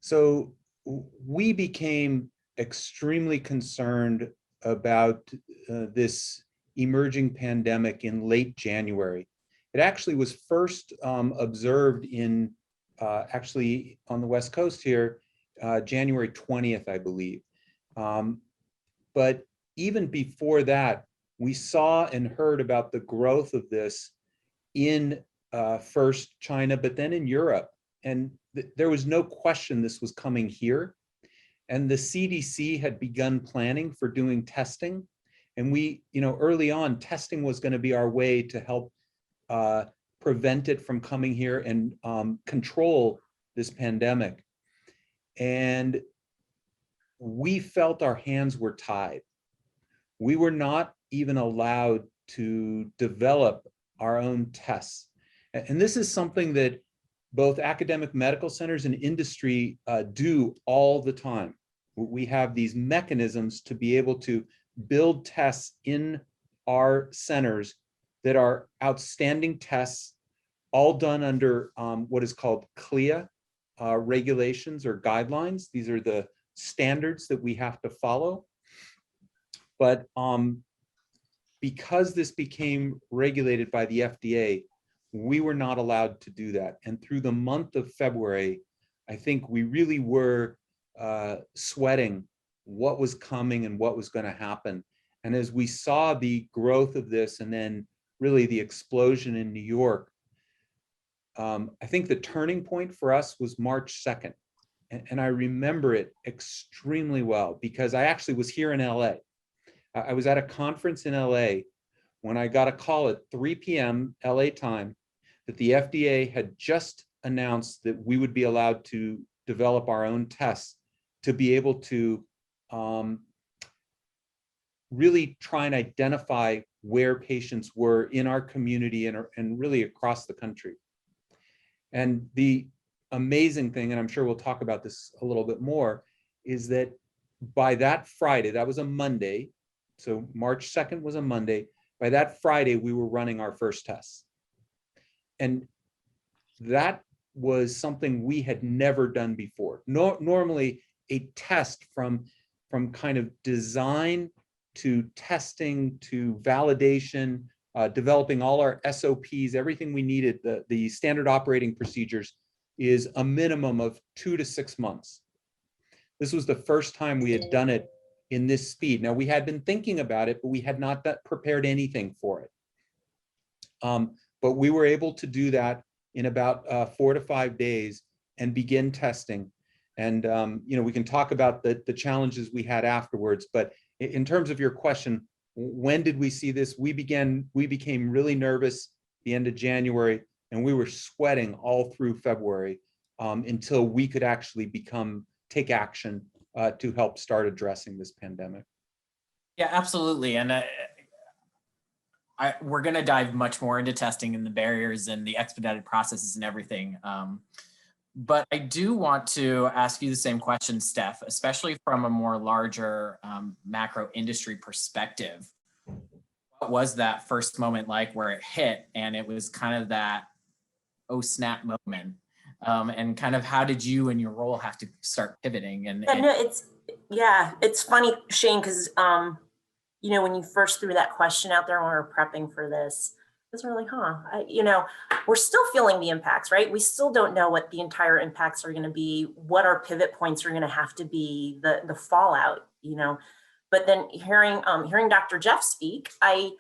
So we became extremely concerned about this emerging pandemic in late January. It actually was first observed in actually on the West Coast here, January 20th, I believe. But even before that, we saw and heard about the growth of this in first China, but then in Europe. And there was no question this was coming here. And the CDC had begun planning for doing testing. And we, early on, testing was going to be our way to help prevent it from coming here and control this pandemic. And we felt our hands were tied. We were not even allowed to develop our own tests. And this is something that both academic medical centers and industry do all the time. We have these mechanisms to be able to build tests in our centers that are outstanding tests, all done under what is called CLIA regulations or guidelines. These are the standards that we have to follow. But because this became regulated by the FDA, we were not allowed to do that. And through the month of February, I think we really were sweating what was coming and what was going to happen. And as we saw the growth of this and then really the explosion in New York, I think the turning point for us was March 2nd. And I remember it extremely well because I actually was here in LA. I was at a conference in LA when I got a call at 3 p.m. LA time that the FDA had just announced that we would be allowed to develop our own tests to be able to really try and identify where patients were in our community and really across the country. And the amazing thing, and I'm sure we'll talk about this a little bit more, is that by that Friday, that was a Monday, so March 2nd was a Monday, by that Friday, we were running our first tests. And that was something we had never done before. Normally, a test from kind of design to testing to validation, developing all our SOPs, everything we needed, the standard operating procedures, is a minimum of 2 to 6 months. This was the first time we had done it in this speed. Now, we had been thinking about it, but we had not prepared anything for it. But we were able to do that in about 4 to 5 days and begin testing. And we can talk about the challenges we had afterwards, but in terms of your question, when did we see this? We became really nervous the end of January, and we were sweating all through February until we could actually take action to help start addressing this pandemic. Yeah, absolutely. And we're going to dive much more into testing and the barriers and the expedited processes and everything. But I do want to ask you the same question, Steph, especially from a more larger macro industry perspective. What was that first moment like where it hit and it was kind of that, oh snap moment? And kind of how did you and your role have to start pivoting? It's funny, Shane, because when you first threw that question out there when we were prepping for this, I was really like, we're still feeling the impacts, right? We still don't know what the entire impacts are going to be, what our pivot points are going to have to be, the fallout, But then hearing Dr. Jeff speak, I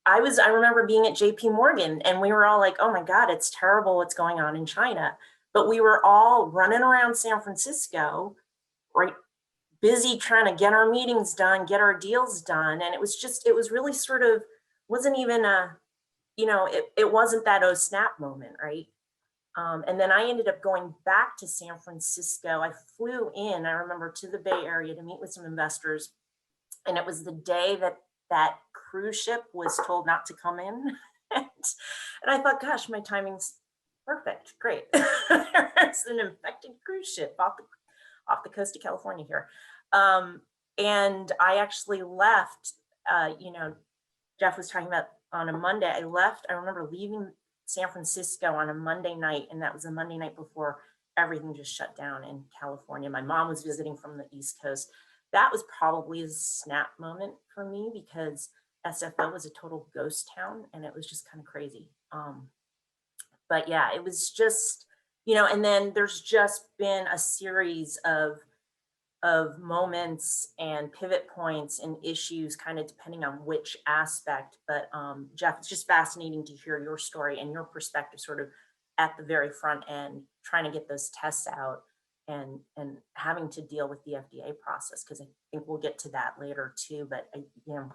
remember being at JP Morgan and we were all like, oh my God, it's terrible what's going on in China. But we were all running around San Francisco, right? Busy trying to get our meetings done, get our deals done. And it was really sort of, wasn't even it wasn't that oh snap moment, right? And then I ended up going back to San Francisco. I flew in, I remember, to the Bay Area to meet with some investors. And it was the day that cruise ship was told not to come in. And I thought, gosh, my timing's perfect, great. There's an infected cruise ship off the coast of California here. And I actually left, Jeff was talking about on a Monday, I remember leaving San Francisco on a Monday night, and that was the Monday night before everything just shut down in California. My mom was visiting from the East Coast. That was probably a snap moment for me because SFO was a total ghost town and it was just kind of crazy. But yeah, it was just, and then there's just been a series of moments and pivot points and issues kind of depending on which aspect. But Jeff, it's just fascinating to hear your story and your perspective sort of at the very front end, trying to get those tests out and having to deal with the FDA process, because I think we'll get to that later too, but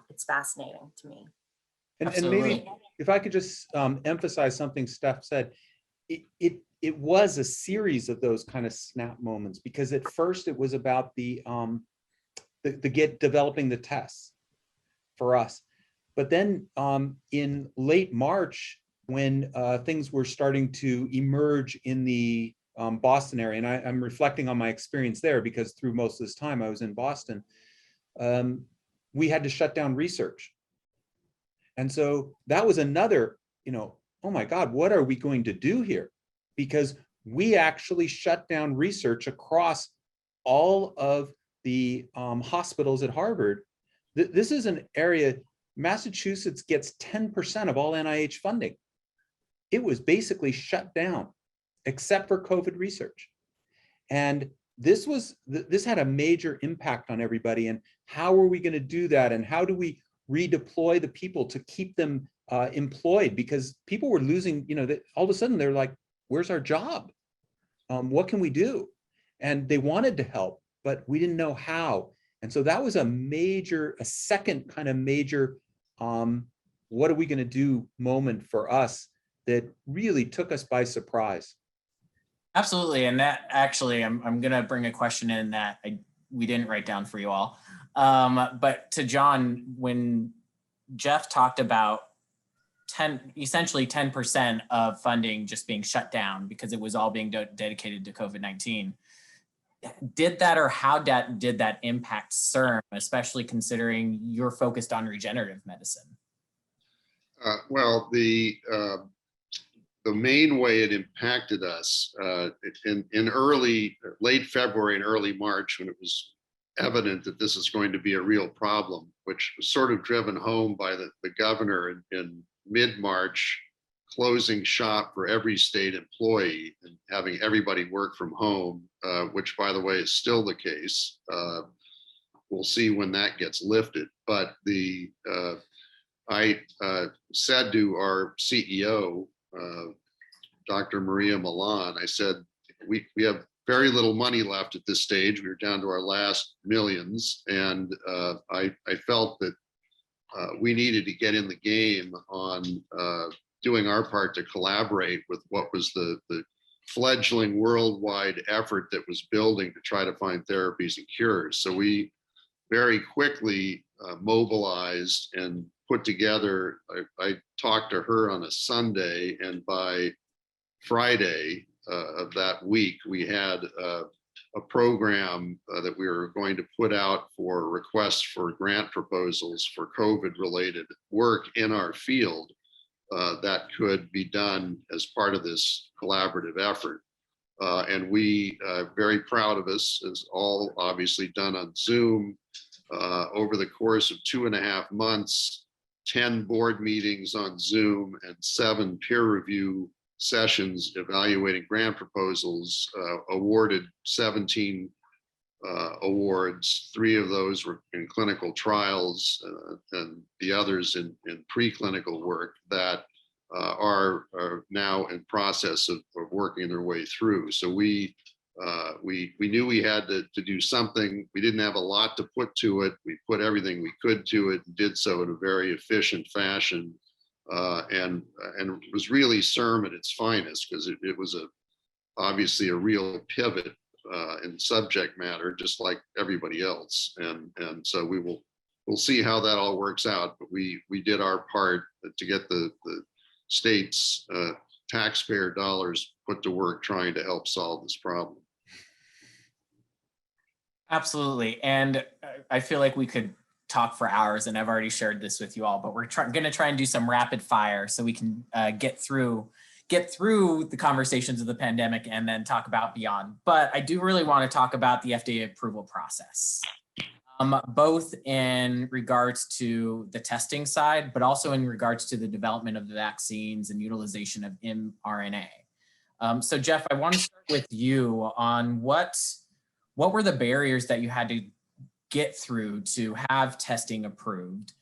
it's fascinating to me. And maybe if I could just emphasize something Steph said, it was a series of those kind of snap moments, because at first it was about developing the tests for us. But then in late March, when things were starting to emerge in the Boston area, and I'm reflecting on my experience there because through most of this time I was in Boston, we had to shut down research. And so that was another, oh my God, what are we going to do here? Because we actually shut down research across all of the hospitals at Harvard. This is an area, Massachusetts gets 10% of all NIH funding. It was basically shut down, except for COVID research. And this had a major impact on everybody. And how are we going to do that? And how do we redeploy the people to keep them employed? Because people were losing, all of a sudden they're like, where's our job? What can we do? And they wanted to help, but we didn't know how. And so that was a second kind of major, what are we going to do moment for us that really took us by surprise. Absolutely. And that actually, I'm going to bring a question in that we didn't write down for you all. But to John, when Jeff talked about essentially 10% of funding just being shut down because it was all being dedicated to COVID-19, did that, or how did that impact CIRM, especially considering you're focused on regenerative medicine? Well, the main way it impacted us in late February and early March, when it was evident that this is going to be a real problem, which was sort of driven home by the governor in mid-March, closing shop for every state employee and having everybody work from home, which, by the way, is still the case. We'll see when that gets lifted. But I said to our CEO, Dr. Maria Milan, I said, we have very little money left at this stage. We were down to our last millions. And I felt that we needed to get in the game on doing our part to collaborate with what was the fledgling worldwide effort that was building to try to find therapies and cures. So we very quickly mobilized and put together, I talked to her on a Sunday, and by Friday of that week, we had a program that we were going to put out for requests for grant proposals for COVID-related work in our field that could be done as part of this collaborative effort. And we very proud of us, is all obviously done on Zoom over the course of 2.5 months, 10 board meetings on Zoom, and 7 peer review sessions evaluating grant proposals, awarded 17 awards. 3 of those were in clinical trials, and the others in preclinical work that are now in process of working their way through. So we knew we had to do something. We didn't have a lot to put to it. We put everything we could to it and did so in a very efficient fashion. And it was really CIRM at its finest, because it was obviously a real pivot in subject matter, just like everybody else. And so we'll see how that all works out. But we did our part to get the state's taxpayer dollars put to work trying to help solve this problem. Absolutely. And I feel like we could talk for hours, and I've already shared this with you all, but we're going to try and do some rapid fire so we can get through the conversations of the pandemic and then talk about beyond. But I do really want to talk about the FDA approval process, both in regards to the testing side, but also in regards to the development of the vaccines and utilization of mRNA. So Jeff, I want to start with you on what were the barriers that you had to get through to have testing approved?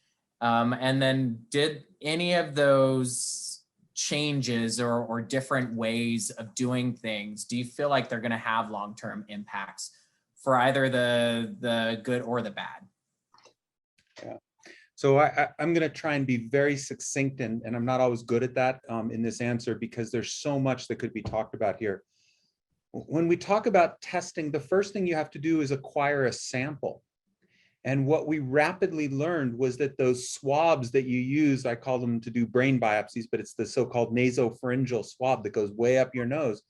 And then did any of those changes or different ways of doing things, do you feel like they're going to have long-term impacts for either the good or the bad? Yeah. So I'm going to try and be very succinct, and I'm not always good at that in this answer, because there's so much that could be talked about here. When we talk about testing, the first thing you have to do is acquire a sample. And what we rapidly learned was that those swabs that you use, I call them to do brain biopsies, but it's the so-called nasopharyngeal swab that goes way up your nose.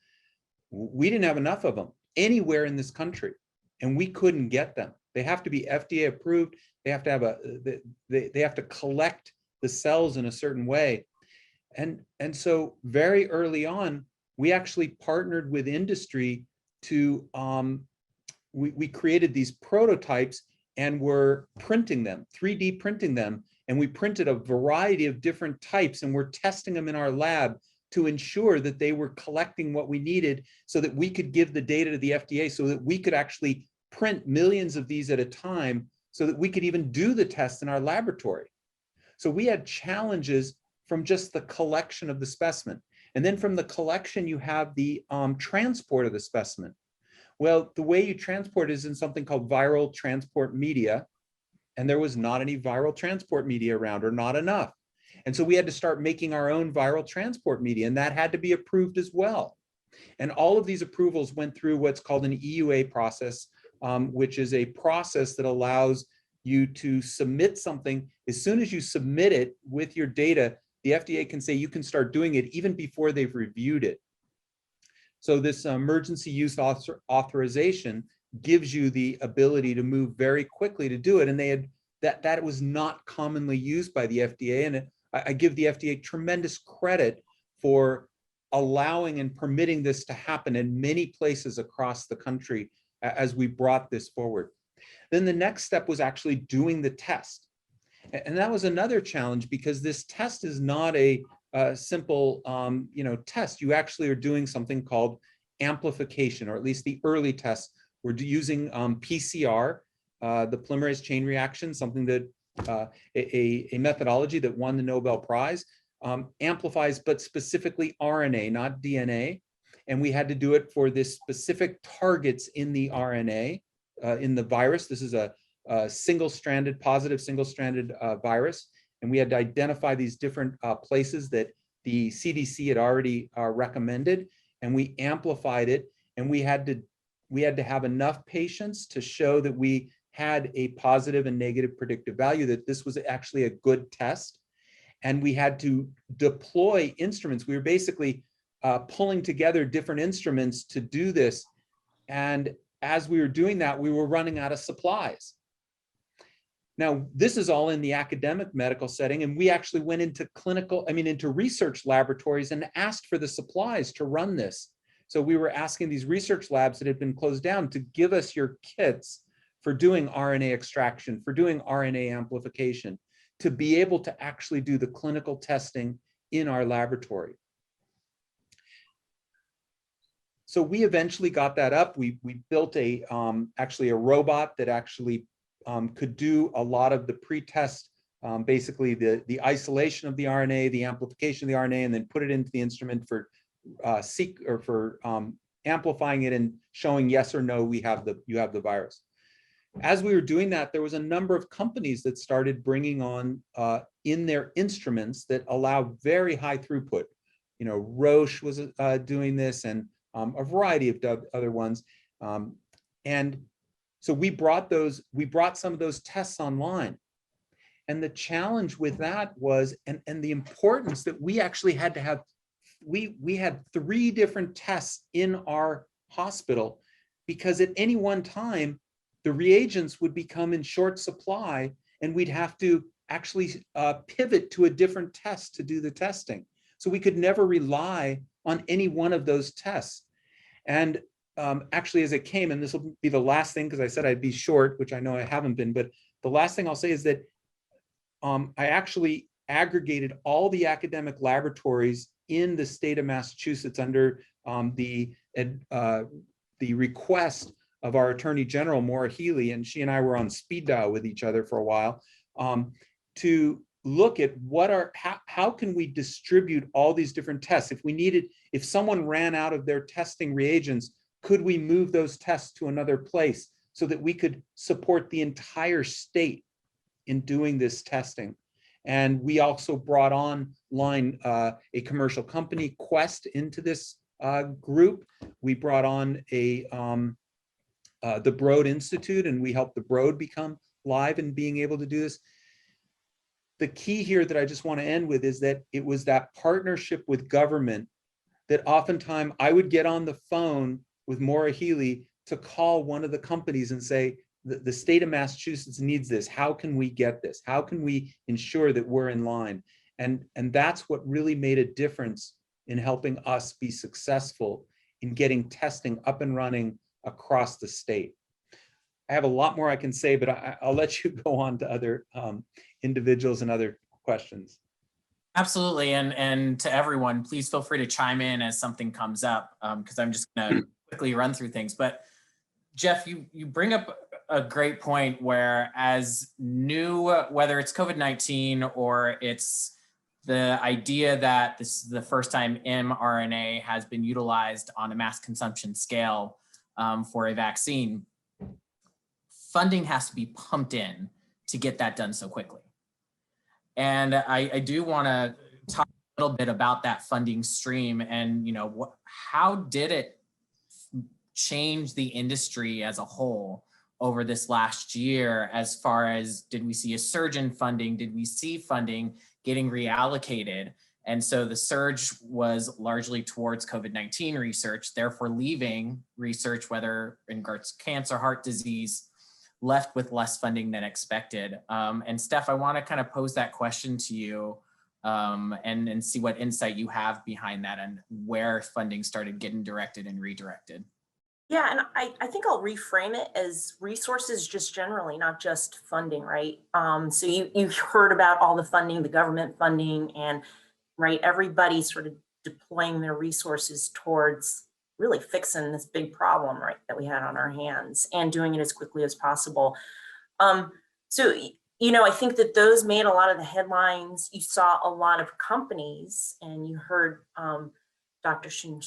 We didn't have enough of them anywhere in this country, and we couldn't get them. They have to be FDA approved. They have to have they have to collect the cells in a certain way. And so very early on, we actually partnered with industry to, we created these prototypes and we're printing them, 3D printing them. And we printed a variety of different types, and we're testing them in our lab to ensure that they were collecting what we needed so that we could give the data to the FDA, so that we could actually print millions of these at a time, so that we could even do the tests in our laboratory. So we had challenges from just the collection of the specimen. And then from the collection, you have the transport of the specimen. Well, the way you transport is in something called viral transport media. And there was not any viral transport media around, or not enough. And so we had to start making our own viral transport media, and that had to be approved as well. And all of these approvals went through what's called an EUA process, which is a process that allows you to submit something. As soon as you submit it with your data, the FDA can say you can start doing it even before they've reviewed it. So this emergency use authorization gives you the ability to move very quickly to do it. And they had that was not commonly used by the FDA. And I give the FDA tremendous credit for allowing and permitting this to happen in many places across the country as we brought this forward. Then the next step was actually doing the test. And that was another challenge because this test is not a simple test. You actually are doing something called amplification, or at least the early tests. We're using PCR, the polymerase chain reaction, something that a methodology that won the Nobel Prize, amplifies, but specifically RNA, not DNA. And we had to do it for this specific targets in the RNA, in the virus. This is a single-stranded, positive single-stranded virus. And we had to identify these different places that the CDC had already recommended, and we amplified it. And we had to have enough patients to show that we had a positive and negative predictive value, that this was actually a good test. And we had to deploy instruments. We were basically pulling together different instruments to do this. And as we were doing that, we were running out of supplies. Now, this is all in the academic medical setting, and we actually went into into research laboratories and asked for the supplies to run this. So we were asking these research labs that had been closed down to give us your kits for doing RNA extraction, for doing RNA amplification, to be able to actually do the clinical testing in our laboratory. So we eventually got that up. We built actually a robot that actually could do a lot of the pre-test, basically the isolation of the RNA, the amplification of the RNA, and then put it into the instrument for amplifying it and showing yes or no, you have the virus. As we were doing that, there was a number of companies that started bringing on in their instruments that allow very high throughput. Roche was doing this, and a variety of other ones. And so we brought some of those tests online. And the challenge with that was, and the importance that we actually had to have, we had 3 different tests in our hospital, because at any one time, the reagents would become in short supply, and we'd have to actually pivot to a different test to do the testing. So we could never rely on any one of those tests. And actually, as it came, and this will be the last thing, because I said I'd be short, which I know I haven't been, but the last thing I'll say is that I actually aggregated all the academic laboratories in the state of Massachusetts under the request of our Attorney General, Maura Healey, and she and I were on speed dial with each other for a while, to look at how can we distribute all these different tests. If someone ran out of their testing reagents, could we move those tests to another place so that we could support the entire state in doing this testing? And we also brought online a commercial company, Quest, into this group. We brought on the Broad Institute, and we helped the Broad become live and being able to do this. The key here that I just want to end with is that it was that partnership with government that oftentimes I would get on the phone with Maura Healey to call one of the companies and say, the state of Massachusetts needs this. How can we get this? How can we ensure that we're in line? And that's what really made a difference in helping us be successful in getting testing up and running across the state. I have a lot more I can say, but I'll let you go on to other individuals and other questions. Absolutely, and to everyone, please feel free to chime in as something comes up, because I'm just gonna quickly run through things. But Jeff, you bring up a great point where, as new, whether it's COVID-19 or it's the idea that this is the first time mRNA has been utilized on a mass consumption scale for a vaccine, funding has to be pumped in to get that done so quickly. And I do want to talk a little bit about that funding stream and, how did it change the industry as a whole over this last year, as far as, did we see a surge in funding? Did we see funding getting reallocated? And so the surge was largely towards COVID-19 research, therefore leaving research, whether in regards to cancer, heart disease, left with less funding than expected. And Steph, I want to kind of pose that question to you. and see what insight you have behind that and where funding started getting directed and redirected. Yeah, and I think I'll reframe it as resources just generally, not just funding, right? So you've heard about all the funding, the government funding, and right, everybody sort of deploying their resources towards really fixing this big problem, right, that we had on our hands and doing it as quickly as possible. So, I think that those made a lot of the headlines. You saw a lot of companies, and you heard Dr. Shang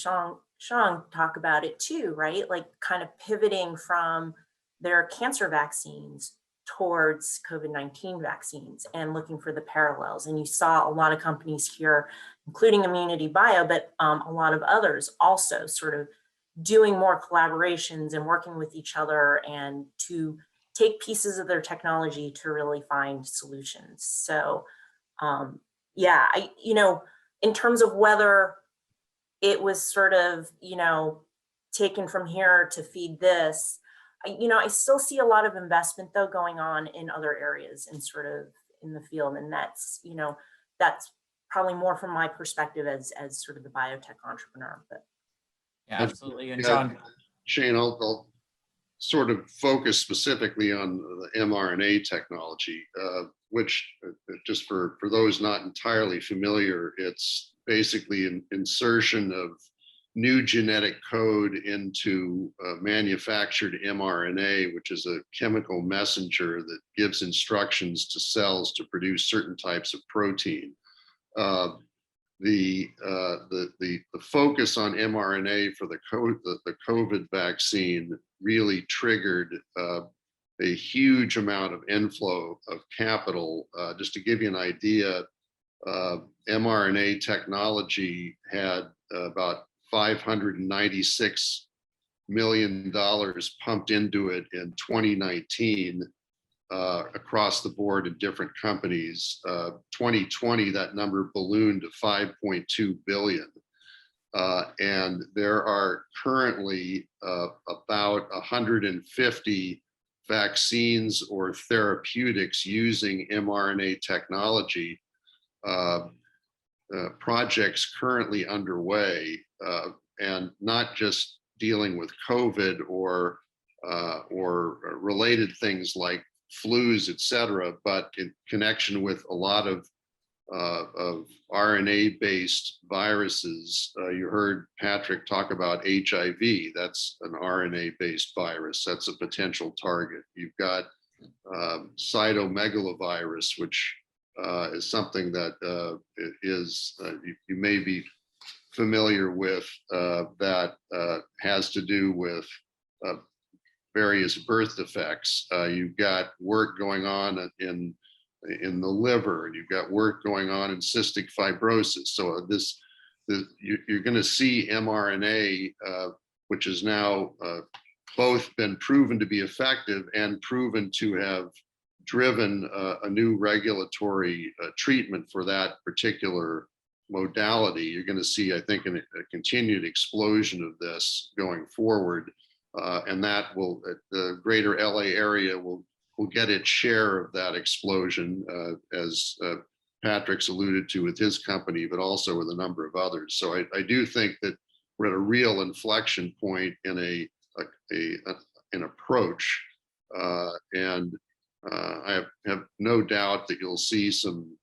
talk about it too, right? Like kind of pivoting from their cancer vaccines towards COVID-19 vaccines and looking for the parallels. And you saw a lot of companies here, including Immunity Bio, but a lot of others also sort of doing more collaborations and working with each other and to take pieces of their technology to really find solutions. So yeah, in terms of whether it was sort of, taken from here to feed this, I still see a lot of investment though going on in other areas and sort of in the field. And that's probably more from my perspective as sort of the biotech entrepreneur. But yeah, absolutely. And Yeah, John, Shane, I'll sort of focus specifically on the mRNA technology, which just for those not entirely familiar, it's basically an insertion of new genetic code into manufactured mRNA, which is a chemical messenger that gives instructions to cells to produce certain types of protein. The focus on mRNA for the COVID vaccine really triggered a huge amount of inflow of capital. Just to give you an idea, mRNA technology had about $596 million pumped into it in 2019 across the board in different companies. 2020, that number ballooned to 5.2 billion. And there are currently about 150 vaccines or therapeutics using mRNA technology, projects currently underway, and not just dealing with COVID or related things like flus, et cetera, but in connection with a lot of RNA-based viruses. You heard Patrick talk about HIV. That's an RNA-based virus. That's a potential target. You've got cytomegalovirus, which is something that you may be familiar with, that has to do with various birth defects. You've got work going on in the liver, and you've got work going on in cystic fibrosis. So you're going to see mRNA, which has now both been proven to be effective and proven to have driven a new regulatory treatment for that particular modality. You're going to see, I think, a continued explosion of this going forward. And that will, the greater LA area will get its share of that explosion, as Patrick's alluded to with his company, but also with a number of others. So I do think that we're at a real inflection point in an approach, and I have no doubt that you'll see some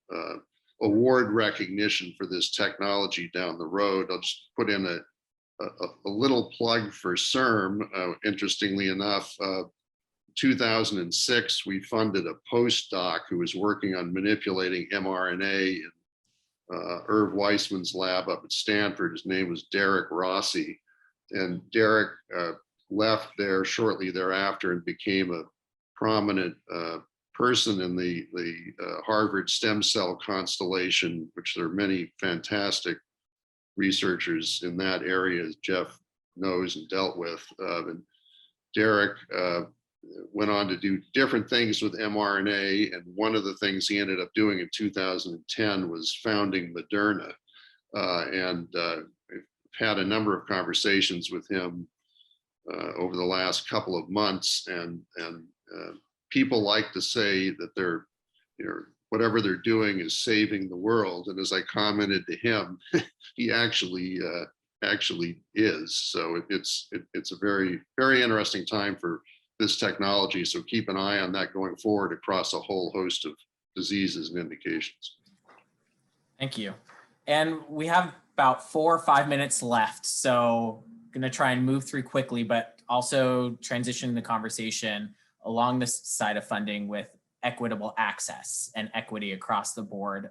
award recognition for this technology down the road. I'll just put in a little plug for CIRM. Interestingly enough, 2006, we funded a postdoc who was working on manipulating mRNA in Irv Weissman's lab up at Stanford. His name was Derek Rossi. And Derek left there shortly thereafter and became a prominent person in the Harvard stem cell constellation, which there are many fantastic researchers in that area, as Jeff knows and dealt with. And Derek went on to do different things with mRNA. And one of the things he ended up doing in 2010 was founding Moderna. And we've had a number of conversations with him over the last couple of months. And people like to say that they're, whatever they're doing is saving the world. And as I commented to him, he actually is. So it's a very, very interesting time for this technology. So keep an eye on that going forward across a whole host of diseases and indications. Thank you. And we have about 4 or 5 minutes left. So I'm going to try and move through quickly, but also transition the conversation along this side of funding with equitable access and equity across the board,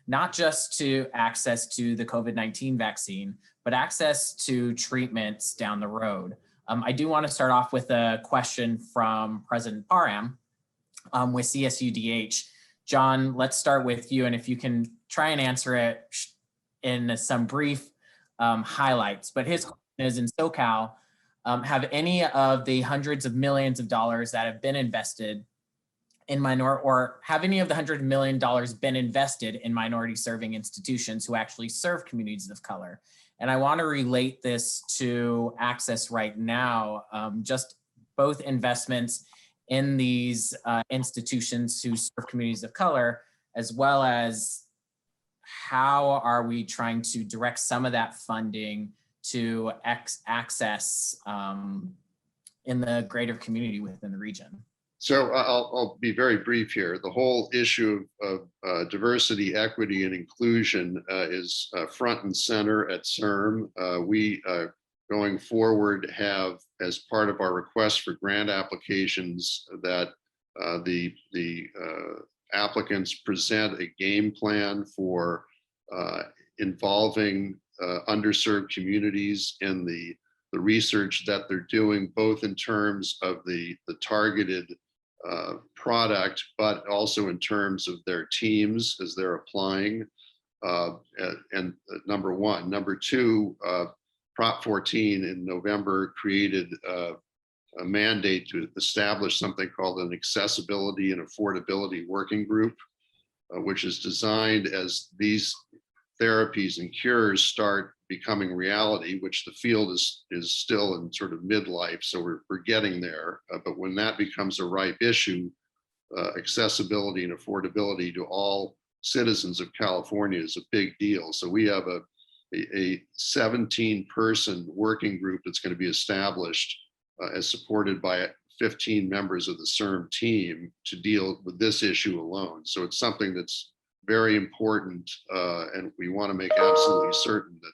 not just to access to the COVID-19 vaccine, but access to treatments down the road. I do want to start off with a question from President Parham with CSUDH. John, let's start with you. And if you can try and answer it in some brief highlights, but his question is, in SoCal, have any of the hundreds of millions of dollars that have been invested in have any of the $100 million been invested in minority serving institutions who actually serve communities of color? And I want to relate this to access right now, just both investments in these institutions who serve communities of color, as well as how are we trying to direct some of that funding to access in the greater community within the region? So I'll be very brief here. The whole issue of diversity, equity, and inclusion is front and center at CIRM. We, going forward, have, as part of our request for grant applications, that the applicants present a game plan for involving underserved communities in the research that they're doing, both in terms of the targeted product, but also in terms of their teams as they're applying. And number one. Number two, Prop 14 in November created a mandate to establish something called an accessibility and affordability working group, which is designed as these therapies and cures start becoming reality, which the field is still in sort of midlife. So we're getting there. But when that becomes a ripe issue, accessibility and affordability to all citizens of California is a big deal. So we have a 17-person working group that's going to be established as supported by 15 members of the CIRM team to deal with this issue alone. So it's something that's very important, and we want to make absolutely certain that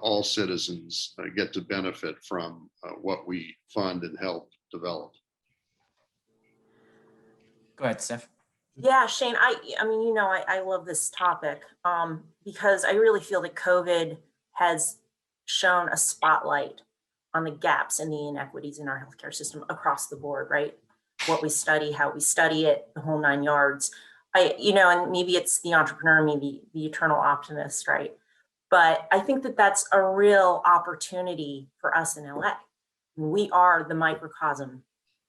all citizens get to benefit from what we fund and help develop. Go ahead, Steph. Yeah, Shane, I mean, you know, I love this topic because I really feel that COVID has shown a spotlight on the gaps and the inequities in our healthcare system across the board, right? What we study, how we study it, the whole 9 yards. You know, and maybe it's the entrepreneur, maybe the eternal optimist, right? But I think that that's a real opportunity for us in LA. We are the microcosm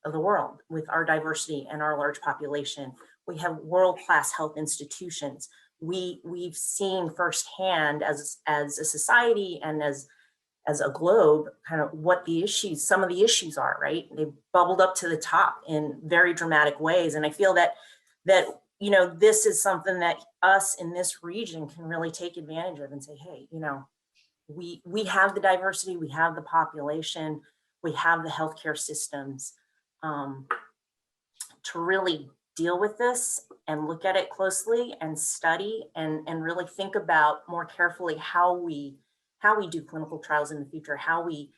of the world with our diversity and our large population. We have world-class health institutions. We've seen firsthand as a society and as a globe, kind of what the issues, some of the issues are, right? They've bubbled up to the top in very dramatic ways. And I feel that you know, this is something that us in this region can really take advantage of and say, hey, you know, we have the diversity, we have the population, we have the healthcare systems to really deal with this and look at it closely and study and really think about more carefully how we do clinical trials in the future, how we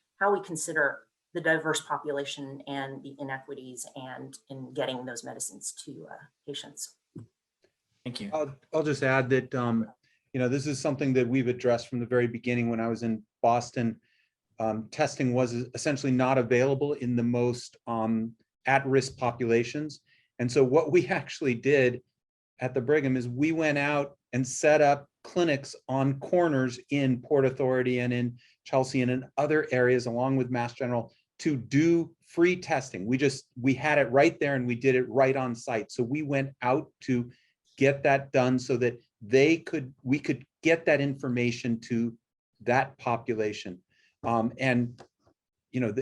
consider the diverse population and the inequities and in getting those medicines to patients. Thank you. I'll just add that, you know, this is something that we've addressed from the very beginning. When I was in Boston, testing was essentially not available in the most at-risk populations. And so what we actually did at the Brigham is we went out and set up clinics on corners in Port Authority and in Chelsea and in other areas along with Mass General to do free testing. We had it right there and we did it right on site. So we went out to get that done so that we could get that information to that population. And you know,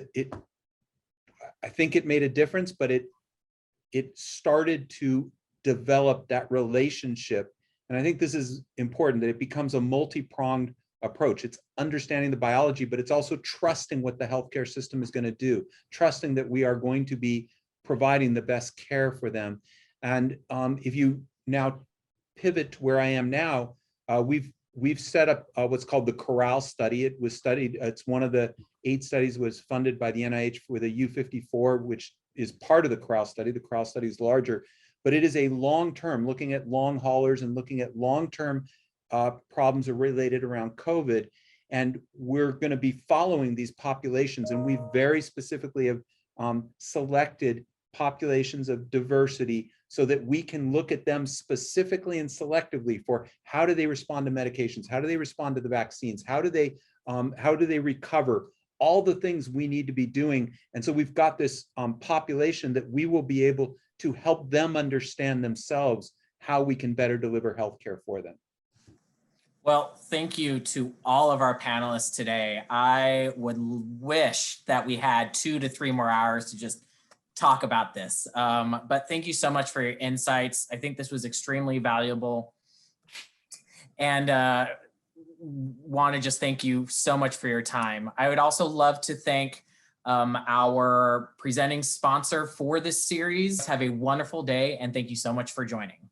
I think it made a difference, but it started to develop that relationship. And I think this is important, that it becomes a multi-pronged approach. It's understanding the biology, but it's also trusting what the healthcare system is going to do, trusting that we are going to be providing the best care for them. And if you now pivot to where I am now, we've set up what's called the CORAL study. It was studied, it's one of the 8 studies was funded by the NIH with a U54, which is part of the CORAL study. The CORAL study is larger, but it is a long-term, looking at long haulers and looking at long-term problems are related around COVID. And we're going to be following these populations. And we very specifically have selected populations of diversity so that we can look at them specifically and selectively for how do they respond to medications? How do they respond to the vaccines? How do they recover? All the things we need to be doing. And so we've got this population that we will be able to help them understand themselves how we can better deliver healthcare for them. Well, thank you to all of our panelists today. I would wish that we had 2 to 3 more hours to just talk about this. But thank you so much for your insights. I think this was extremely valuable. And want to just thank you so much for your time. I would also love to thank our presenting sponsor for this series. Have a wonderful day, and thank you so much for joining.